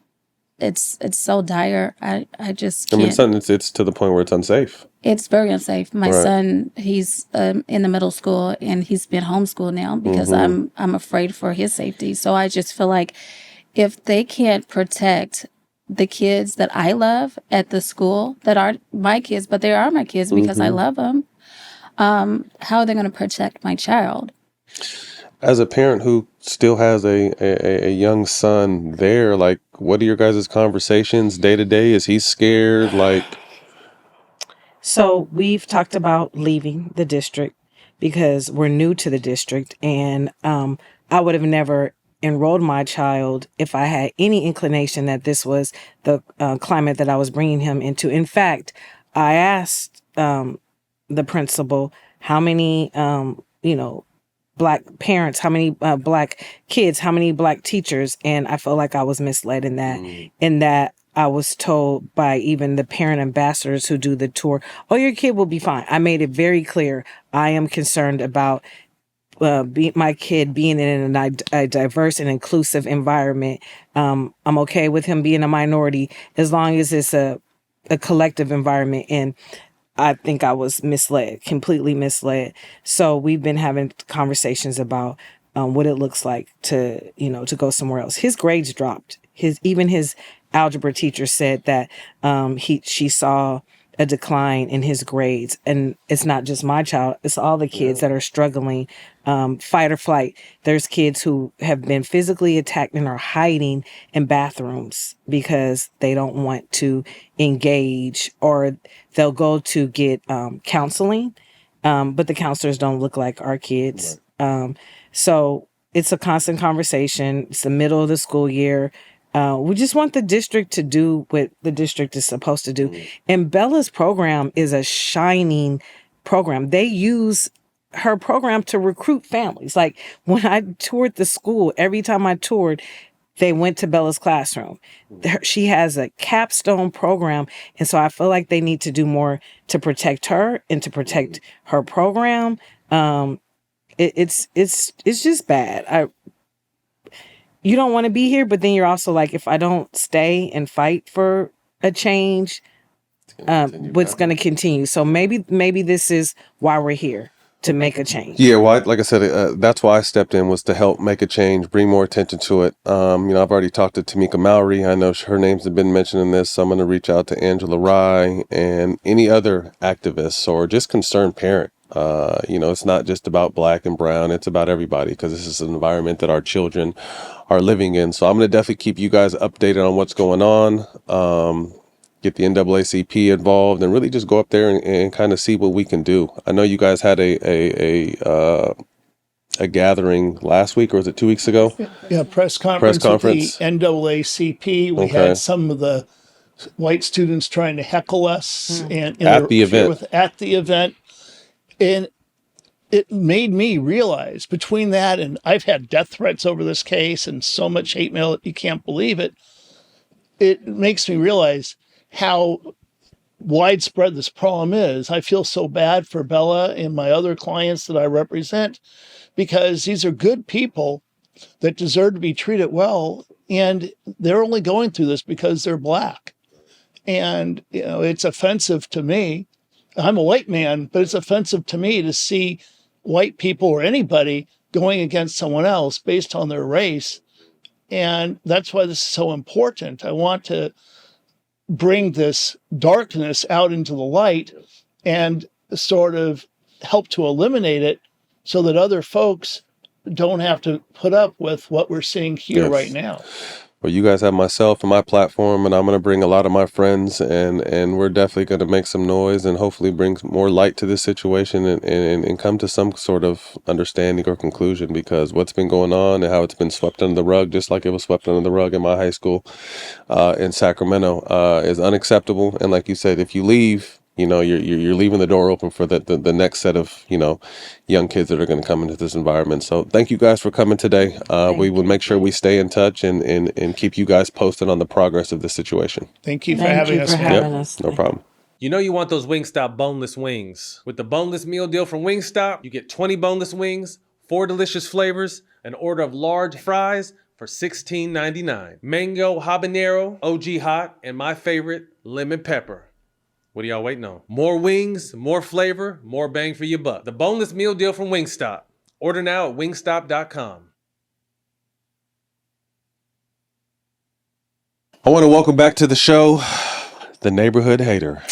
so dire, I just can't. I mean, it's to the point where it's unsafe. It's very unsafe. My son, he's in the middle school, and he's been homeschooled now because I'm afraid for his safety. So I just feel like if they can't protect the kids that I love at the school that are my kids, but they are my kids because I love them, how are they going to protect my child? As a parent who still has a young son there, like, what are your guys' conversations day to day? Is he scared? Like, so we've talked about leaving the district because we're new to the district, and I would have never enrolled my child if I had any inclination that this was the climate that I was bringing him into. In fact, I asked the principal how many, Black parents, how many Black kids, how many Black teachers, and I felt like I was misled in that I was told by even the parent ambassadors who do the tour, oh, your kid will be fine. I made it very clear I am concerned about my kid being in a diverse and inclusive environment. I'm okay with him being a minority as long as it's a collective environment. And I think I was misled, completely misled. So we've been having conversations about what it looks like to go somewhere else. His grades dropped. Even his algebra teacher said that she saw a decline in his grades. And it's not just my child, it's all the kids that are struggling, fight or flight. There's kids who have been physically attacked and are hiding in bathrooms because they don't want to engage, or they'll go to get counseling, but the counselors don't look like our kids. So it's a constant conversation. It's the middle of the school year. We just want the district to do what the district is supposed to do. And Bella's program is a shining program. They use her program to recruit families. Like when I toured the school, every time I toured, they went to Bella's classroom. She has a capstone program. And so I feel like they need to do more to protect her and to protect her program. It's just bad. You don't want to be here, but then you're also like, if I don't stay and fight for a change, what's going to continue? So maybe this is why we're here, to make a change. Yeah, well, like I said, that's why I stepped in, was to help make a change, bring more attention to it. I've already talked to Tamika Mowry. I know her name's have been mentioned in this, so I'm going to reach out to Angela Rye and any other activists or just concerned parent. It's not just about black and brown. It's about everybody, because this is an environment that our children are living in. So I'm going to definitely keep you guys updated on what's going on. Get the NAACP involved and really just go up there and kind of see what we can do. I know you guys had a gathering last week, or was it 2 weeks ago? Yeah, press conference. With the NAACP. We had some of the white students trying to heckle us at the event. And it made me realize, between that and I've had death threats over this case and so much hate mail that you can't believe it. It makes me realize how widespread this problem is. I feel so bad for Bella and my other clients that I represent, because these are good people that deserve to be treated well, and they're only going through this because they're black. And, it's offensive to me. I'm a white man, but it's offensive to me to see white people or anybody going against someone else based on their race. And that's why this is so important. I want to bring this darkness out into the light and sort of help to eliminate it so that other folks don't have to put up with what we're seeing here right now. Well, you guys have myself and my platform, and I'm going to bring a lot of my friends, and we're definitely going to make some noise and hopefully bring more light to this situation and come to some sort of understanding or conclusion, because what's been going on and how it's been swept under the rug, just like it was swept under the rug in my high school in Sacramento, is unacceptable. And like you said, if you leave, you're leaving the door open for the next set of, young kids that are going to come into this environment. So thank you guys for coming today. We will make sure we stay in touch and keep you guys posted on the progress of this situation. Thank you for having us. No problem. You know you want those Wingstop boneless wings. With the boneless meal deal from Wingstop, you get 20 boneless wings, 4 delicious flavors, an order of large fries for $16.99. Mango habanero, OG hot, and my favorite, lemon pepper. What are y'all waiting on? More wings, more flavor, more bang for your buck. The boneless meal deal from Wingstop. Order now at wingstop.com. I want to welcome back to the show the neighborhood hater.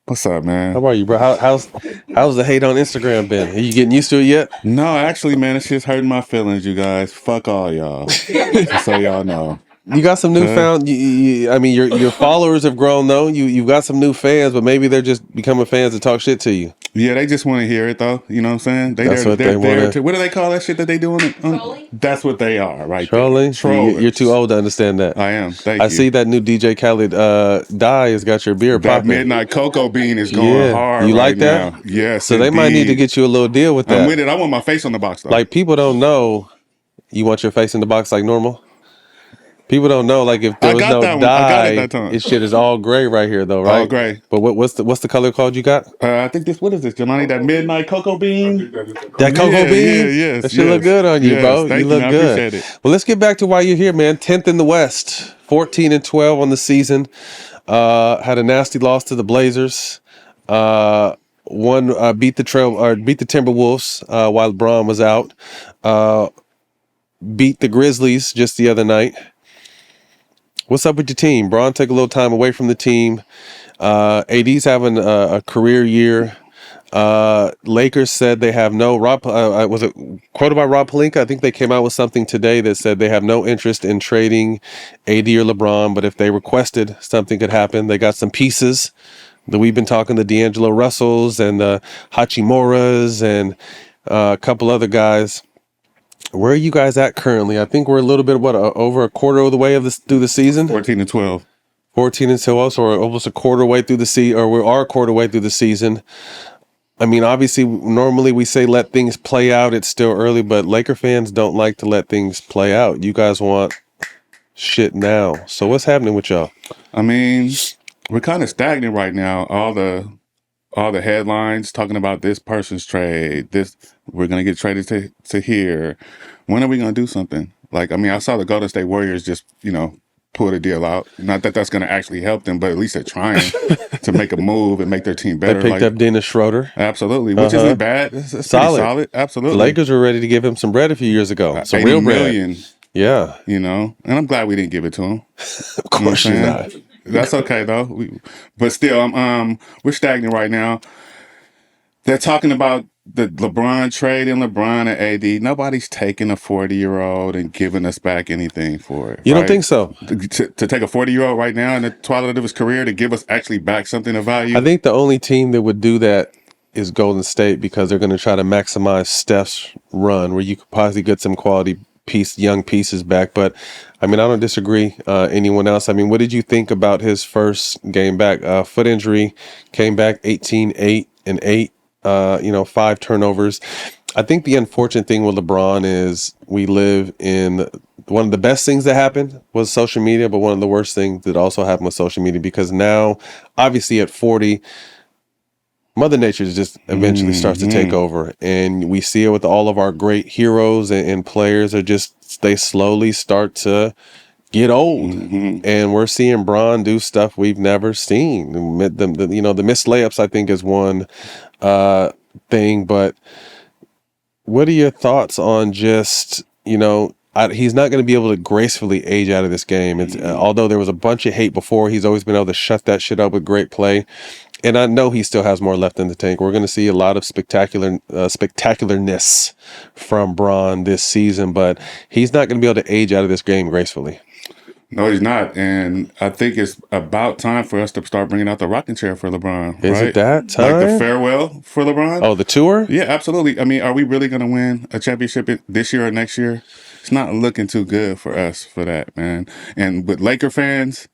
What's up, man? How are you, bro? How's the hate on Instagram been? Are you getting used to it yet? No, actually, man, it's just hurting my feelings, you guys. Fuck all y'all. Just so y'all know. You got some newfound. Your followers have grown though. You've got some new fans, but maybe they're just becoming fans to talk shit to you. Yeah, they just want to hear it though. You know what I'm saying? That's what they want. What do they call that shit that they doing? Trolling. That's what they are, right? Trolling. You're too old to understand that. I am. Thank you. I see that new DJ Khaled Dye has got your beer popping. That midnight cocoa bean is going hard. You like right that? Now. Yes. So indeed. they might need to get you a little deal with that. I'm with it. I want my face on the box though. Like, people don't know you want your face in the box like normal. People don't know, like, if there was no dye, this shit is all gray right here, though, right? All gray. But what's the color code you got? I think what is this, Jelani? That midnight cocoa bean? That cocoa bean? Yes. That shit look good on you, bro. Thank you look good. I appreciate it. Well, let's get back to why you're here, man. 10th in the West, 14-12 on the season. Had a nasty loss to the Blazers. Beat the Timberwolves while LeBron was out. Beat the Grizzlies just the other night. What's up with your team? Bron took a little time away from the team. AD's having a career year. Lakers said they have no was it quoted by Rob Pelinka? I think they came out with something today that said they have no interest in trading AD or LeBron, but if they requested, something could happen. They got some pieces that we've been talking to, D'Angelo Russells and Hachimuras and a couple other guys. Where are you guys at currently? I think we're a little bit over a quarter of the way through the season. 14-12. 14-12, so we're almost a quarter way through the season, or we are a quarter way through the season. I mean, obviously, normally we say let things play out. It's still early, but Laker fans don't like to let things play out. You guys want shit now. So what's happening with y'all? I mean, we're kind of stagnant right now. All the headlines talking about this person's trade. This we're gonna get traded to here. When are we gonna do something? Like, I mean, I saw the Golden State Warriors just pull the deal out. Not that that's gonna actually help them, but at least they're trying to make a move and make their team better. They picked up Dennis Schroeder. Absolutely, which isn't bad. It's pretty solid. Absolutely. The Lakers were ready to give him some bread a few years ago. Some 80 real million. bread. Yeah. And I'm glad we didn't give it to him. Of course you're not. That's okay though. But still, we're stagnant right now. They're talking about the LeBron trade and LeBron and AD. Nobody's taking a 40-year-old and giving us back anything for it. You don't think so? To take a 40-year-old right now in the twilight of his career to give us actually back something of value? I think the only team that would do that is Golden State, because they're going to try to maximize Steph's run, where you could possibly get some quality young pieces back. But I mean, I don't disagree. Anyone else? I mean, what did you think about his first game back? Foot injury, came back 18-8 and 8. 5 turnovers. I think the unfortunate thing with LeBron is we live in one of the best things that happened was social media, but one of the worst things that also happened with social media, because now, obviously at 40, Mother Nature just eventually starts to take over, and we see it with all of our great heroes and players they slowly start to get old, and we're seeing Bron do stuff we've never seen. The missed layups, I think, is one thing. But what are your thoughts on just he's not going to be able to gracefully age out of this game. It's although there was a bunch of hate before, he's always been able to shut that shit up with great play. And I know he still has more left in the tank. We're going to see a lot of spectacularness from Bron this season, but he's not going to be able to age out of this game gracefully. No, he's not. And I think it's about time for us to start bringing out the rocking chair for LeBron. Is it that time? Like the farewell for LeBron? Oh, the tour? Yeah, absolutely. I mean, are we really going to win a championship this year or next year? It's not looking too good for us for that, man. And with Laker fans,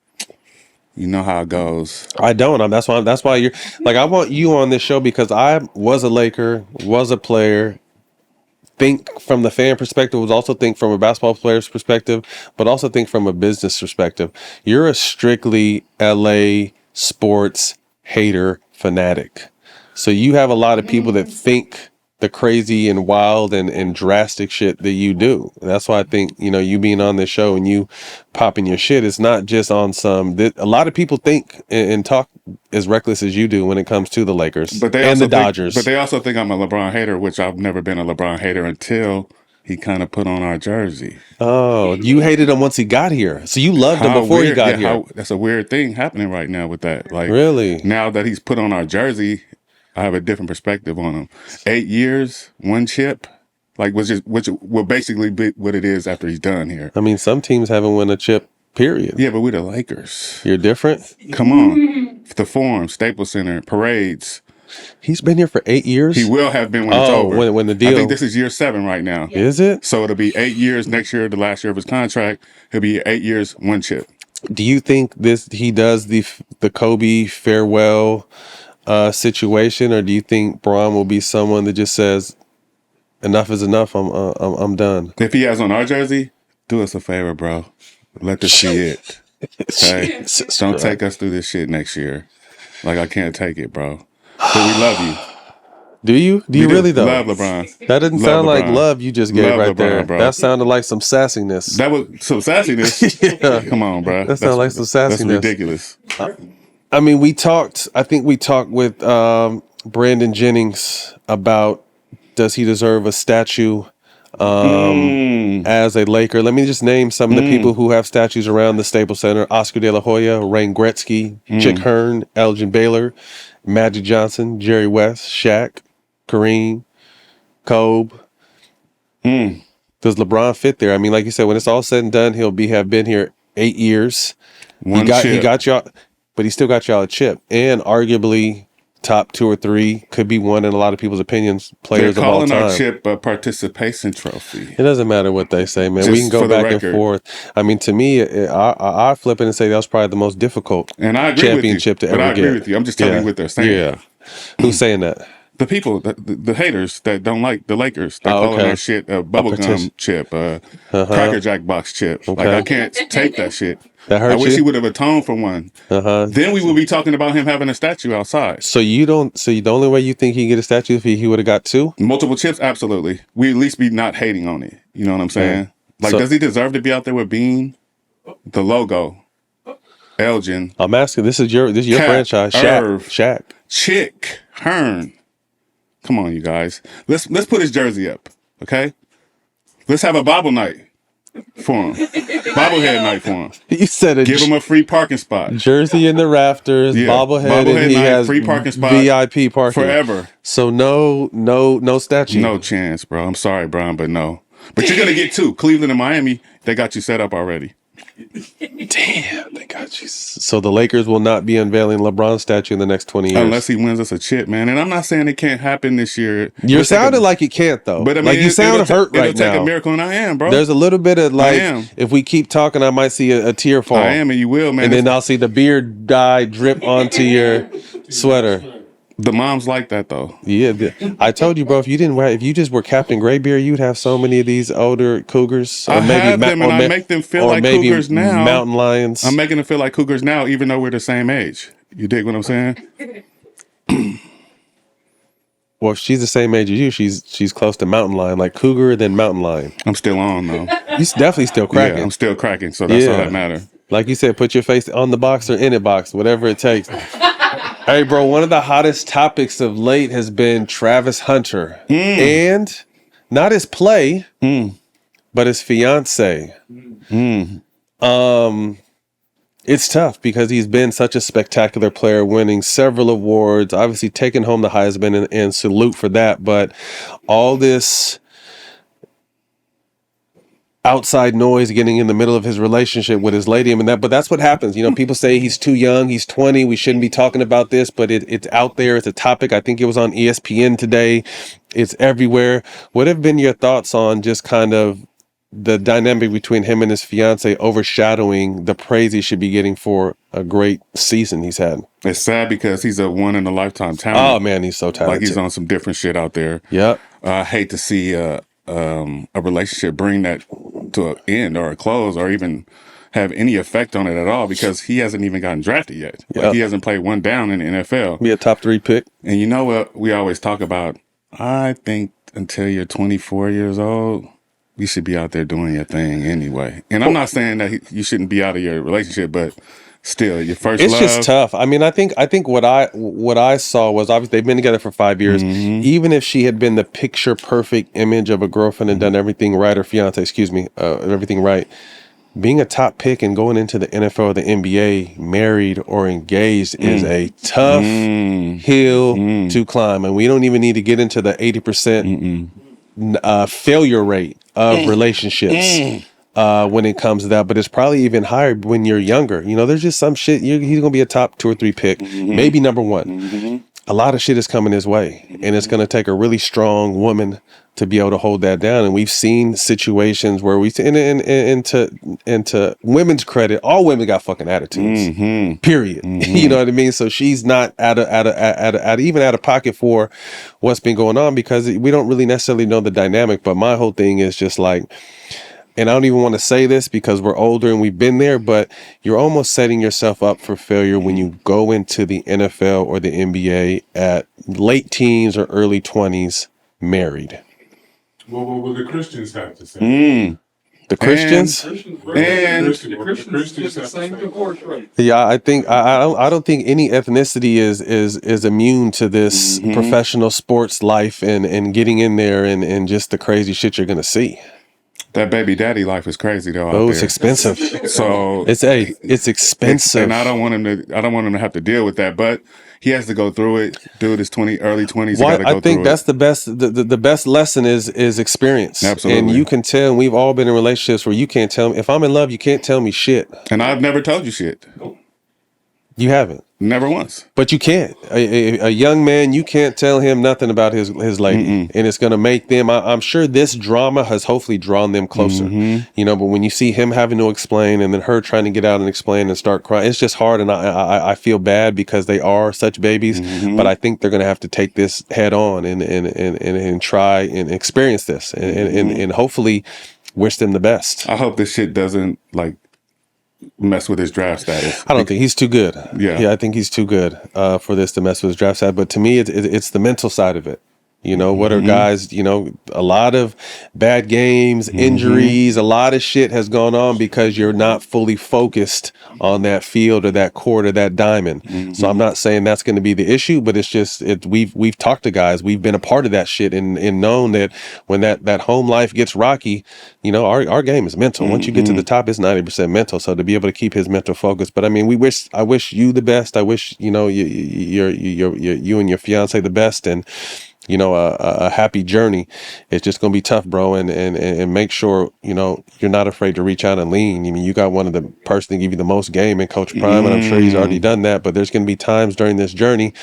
you know how it goes. I don't. That's why you're like, I want you on this show because I was a Laker, was a player. Think from the fan perspective, was also think from a basketball player's perspective, but also think from a business perspective. You're a strictly LA sports hater fanatic. So you have a lot of people that think the crazy and wild and drastic shit that you do. And that's why I think, you being on this show and you popping your shit, it's not just on a lot of people think and talk as reckless as you do when it comes to the Lakers and the Dodgers. But they also think I'm a LeBron hater, which I've never been a LeBron hater until he kind of put on our jersey. Oh, you hated him once he got here. So you loved him before he got here. That's a weird thing happening right now with that. Like, really? Now that he's put on our jersey, I have a different perspective on him. 8 years, 1 chip, which will basically be what it is after he's done here. I mean, some teams haven't won a chip, period. Yeah, but we're the Lakers. You're different? Come on. The Forum, Staples Center, parades. He's been here for 8 years? He will have been when it's over. When the deal... I think this is year 7 right now. Yeah. Is it? So it'll be 8 years next year, the last year of his contract. He'll be 8 years, 1 chip. Do you think he does the Kobe farewell situation, or do you think Bron will be someone that just says, enough is enough, I'm done? If he has on our jersey, do us a favor, bro. Let us see it. Okay? Don't take us through this shit next year. Like, I can't take it, bro. But we love you. Do you? Do you really, though? Love LeBron. That didn't sound like love you just gave right there. Bro. That sounded like some sassiness. That was some sassiness? Yeah. Come on, bro. That sounded like some sassiness. That's ridiculous. I mean, I think we talked with Brandon Jennings about, does he deserve a statue as a Laker? Let me just name some of the people who have statues around the Staples Center: Oscar De La Hoya, Wayne Gretzky, Chick Hearn, Elgin Baylor, Magic Johnson, Jerry West, Shaq, Kareem, Kobe. Does LeBron fit there? I mean, like you said, when it's all said and done, he'll have been here 8 years. He got y'all, but he still got y'all a chip, and arguably top 2 or 3, could be one in a lot of people's opinions, They're players of all calling time. our chip a participation trophy. It doesn't matter what they say, man. Just We can go for the back and record. forth. I mean, to me, I flip it and say that was probably the most difficult And I agree championship with you, to ever but I agree get. with you. I'm just telling you what they're saying. Yeah. Who's saying that? The people, the haters that don't like the Lakers, they're Oh, calling okay. our shit a bubblegum chip, Cracker Jack box chip. Like, I can't take that shit. That hurt I wish you? he would have atoned for one. Then we would be talking about him having a statue outside. So the only way you think he can get a statue if he would have got 2? Multiple chips, absolutely. We at least be not hating on it. You know what I'm saying? Like, So- does he deserve to be out there with Bean, the logo, Elgin, I'm asking. This is your Cat, franchise, Irv. Shaq. Chick, Hearn? Come on, you guys. Let's put his jersey up, okay? Let's have a Bible night for him. Bobblehead night for him. You said Give him a free parking spot. jersey in the rafters, Yeah, bobblehead, and he night, has free parking spot, VIP parking forever. So no statue. No chance, bro. I'm sorry, Brian, but no. But you're gonna get 2. Cleveland and Miami, they got you set up already. Damn, they got you. So the Lakers will not be unveiling LeBron's statue in the next 20 years. Unless he wins us a chip, man. And I'm not saying it can't happen this year. You're sounding like it can't, though. But I mean, like you sound hurt right it'll take now. a miracle, and I am, bro. There's a little bit of like, am. if we keep talking, I might see a tear fall. I am, and you will, man. And then I'll see the beard dye drip onto your sweater. The moms like that, though. Yeah, I told you, bro. If you just were Captain Graybeard, you'd have so many of these older cougars. I have them, and I make them feel like cougars now. Mountain lions. I'm making them feel like cougars now, even though we're the same age. You dig what I'm saying? Well, if she's the same age as you, she's close to mountain lion, like cougar, then mountain lion. I'm still on, though. He's definitely still cracking. Yeah, I'm still cracking, so that's all that matters. Like you said, put your face on the box or in it box, whatever it takes. Hey, bro, one of the hottest topics of late has been Travis Hunter. And not his play, but his fiance. It's tough because he's been such a spectacular player, winning several awards, obviously taking home the Heisman, and salute for that. But all this outside noise getting in the middle of his relationship with his lady, but that's what happens. You know, people say he's too young, he's 20, we shouldn't be talking about this, but it's out there, it's a topic. I think it was on ESPN today. It's everywhere. What have been your thoughts on just kind of the dynamic between him and his fiance overshadowing the praise he should be getting for a great season he's had? It's sad because he's a one-in-a-lifetime talent. Oh, man, he's so talented. Like, he's on some different shit out there. Yep. I hate to see a relationship bring that to an end or a close or even have any effect on it at all because he hasn't even gotten drafted yet. Yep. Like, he hasn't played one down in the NFL. Be a top 3 pick. And you know what we always talk about? I think until you're 24 years old, you should be out there doing your thing anyway. And I'm not saying that you shouldn't be out of your relationship, but still, your first it's love. It's just tough. I mean, I think what I saw was, obviously they've been together for 5 years. Even if she had been the picture perfect image of a girlfriend and done everything right, or fiance, everything right, being a top pick and going into the NFL or the NBA married or engaged is a tough hill to climb. And we don't even need to get into the 80% failure rate of relationships. When it comes to that, but it's probably even higher when you're younger. You know, there's just some shit. He's gonna be a top 2 or 3 pick, maybe number 1. A lot of shit is coming his way, and it's gonna take a really strong woman to be able to hold that down. And we've seen situations where into women's credit, all women got fucking attitudes. Period. You know what I mean? So she's not even out of pocket for what's been going on because we don't really necessarily know the dynamic. But my whole thing is just like, and I don't even want to say this because we're older and we've been there, but you're almost setting yourself up for failure when you go into the NFL or the NBA at late teens or early 20s married. Well, what will the Christians have to say? The Christians? The Christians have the same divorce rate. Yeah, I think I don't think any ethnicity is immune to this professional sports life and getting in there and just the crazy shit you're gonna see. That baby daddy life is crazy though. Oh, it's expensive. So it's expensive, and I don't want him to have to deal with that. But he has to go through it. Dude is early 20s. Well, I think that's the best. The best lesson is experience. Absolutely. And you can tell. And we've all been in relationships where you can't tell me if I'm in love. You can't tell me shit. And I've never told you shit. You haven't. Never once. But you can't. A young man, you can't tell him nothing about his lady. And it's going to make them, I'm sure this drama has hopefully drawn them closer. You know, but when you see him having to explain and then her trying to get out and explain and start crying, it's just hard. And I feel bad because they are such babies. But I think they're going to have to take this head on and try and experience this and hopefully wish them the best. I hope this shit doesn't like mess with his draft status. I don't think he's too good. Yeah, I think he's too good for this to mess with his draft side. But to me, it's the mental side of it. You know, what are guys, you know, a lot of bad games, injuries, a lot of shit has gone on because you're not fully focused on that field or that court or that diamond. So I'm not saying that's going to be the issue, but it's just, we've talked to guys, we've been a part of that shit and known that when that home life gets rocky, you know, our game is mental. Once you get to the top, it's 90% mental. So to be able to keep his mental focus, but I mean, I wish you the best. I wish, you know, you and your fiance the best, and you know, a happy journey. It's just going to be tough, bro. And make sure, you know, you're not afraid to reach out and lean. I mean, you got one of the person to give you the most game in Coach Prime, and I'm sure he's already done that. But there's going to be times during this journey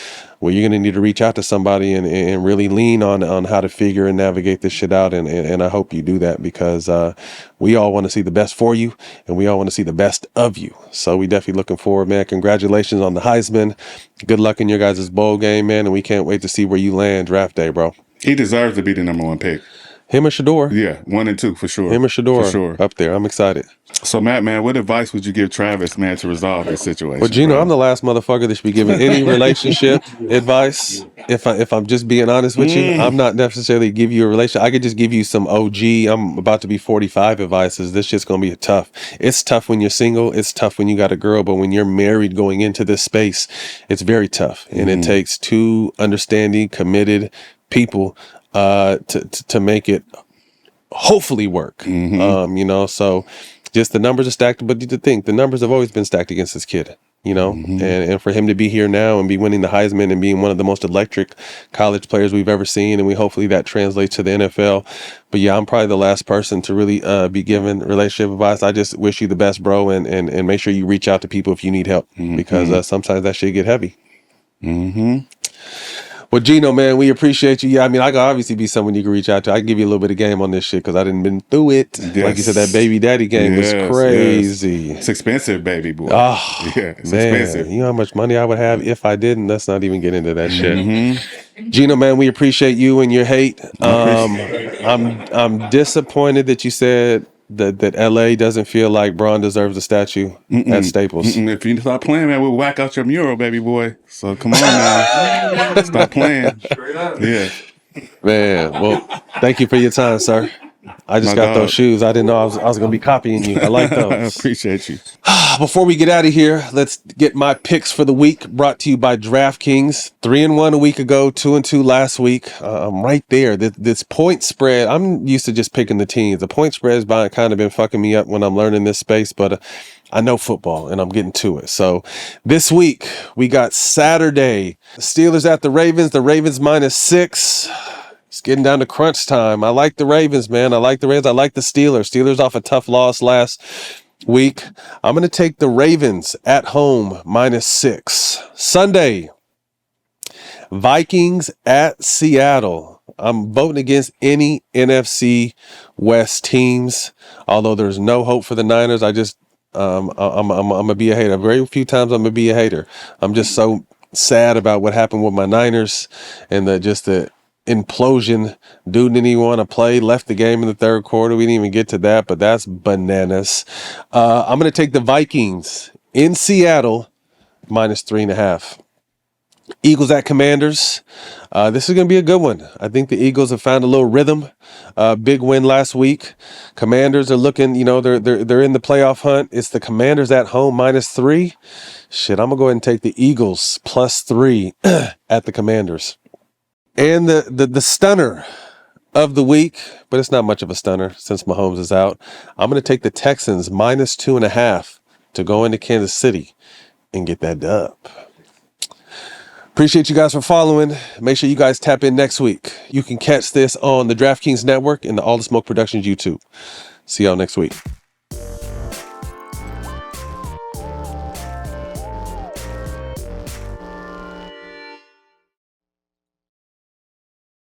where you're going to need to reach out to somebody and really lean on how to figure and navigate this shit out. And I hope you do that because we all want to see the best for you and we all want to see the best of you. So we definitely looking forward, man. Congratulations on the Heisman. Good luck in your guys' bowl game, man. And we can't wait to see where you land draft day, bro. He deserves to be the number one pick. Him or Shador? Yeah, 1 and 2 for sure. Him or Shador? For sure. Up there. I'm excited. So, Matt, man, what advice would you give Travis, man, to resolve this situation? Well, Geno, bro? I'm the last motherfucker that should be giving any relationship advice. If I'm just being honest with you, I'm not necessarily give you a relationship. I could just give you some OG. I'm about to be 45 advices. This shit's gonna be tough. It's tough when you're single. It's tough when you got a girl. But when you're married, going into this space, it's very tough, and it takes two understanding, committed people to make it hopefully work. You know, so just the numbers are stacked, but you think the numbers have always been stacked against this kid, you know, and for him to be here now and be winning the Heisman and being one of the most electric college players we've ever seen, and we hopefully that translates to the NFL. But yeah, I'm probably the last person to really be given relationship advice. I just wish you the best, bro, and make sure you reach out to people if you need help, because sometimes that shit get heavy. Well, Geno, man, we appreciate you. Yeah, I mean, I could obviously be someone you can reach out to. I can give you a little bit of game on this shit because I didn't been through it. Yes. Like you said, that baby daddy game was crazy. Yes. It's expensive, baby boy. Oh, yeah, it's man. expensive. You know how much money I would have if I didn't? Let's not even get into that shit. Geno, man, we appreciate you and your hate. I'm disappointed that you said that LA doesn't feel like Braun deserves a statue at Staples. If you stop playing, man, we'll whack out your mural, baby boy. So come on now. Stop playing. Straight up. Yeah. Man, well, thank you for your time, sir. I just got those shoes. I didn't know I was going to be copying you. I like those. I appreciate you. Before we get out of here, let's get my picks for the week, brought to you by DraftKings. 3-1 a week ago, 2-2 last week. I'm right there. This point spread, I'm used to just picking the teams. The point spread has kind of been fucking me up when I'm learning this space, but I know football and I'm getting to it. So this week, we got Saturday. Steelers at the Ravens -6. It's getting down to crunch time. I like the Ravens, man. I like the Ravens. I like the Steelers. Steelers off a tough loss last week. I'm going to take the Ravens at home -6. Sunday, Vikings at Seattle. I'm voting against any NFC West teams, although there's no hope for the Niners. I just, I'm going to be a hater. Very few times I'm going to be a hater. I'm just so sad about what happened with my Niners and the implosion. Dude didn't even want to play, left the game in the third quarter. We didn't even get to that, but that's bananas. I'm going to take the Vikings in Seattle -3.5. Eagles at Commanders. This is going to be a good one. I think the Eagles have found a little rhythm. Big win last week. Commanders are looking, you know, they're in the playoff hunt. It's the Commanders at home -3. Shit, I'm going to go ahead and take the Eagles +3 at the Commanders. And the stunner of the week, but it's not much of a stunner since Mahomes is out. I'm going to take the Texans -2.5 to go into Kansas City and get that dub. Appreciate you guys for following. Make sure you guys tap in next week. You can catch this on the DraftKings Network and the All the Smoke Productions YouTube. See y'all next week.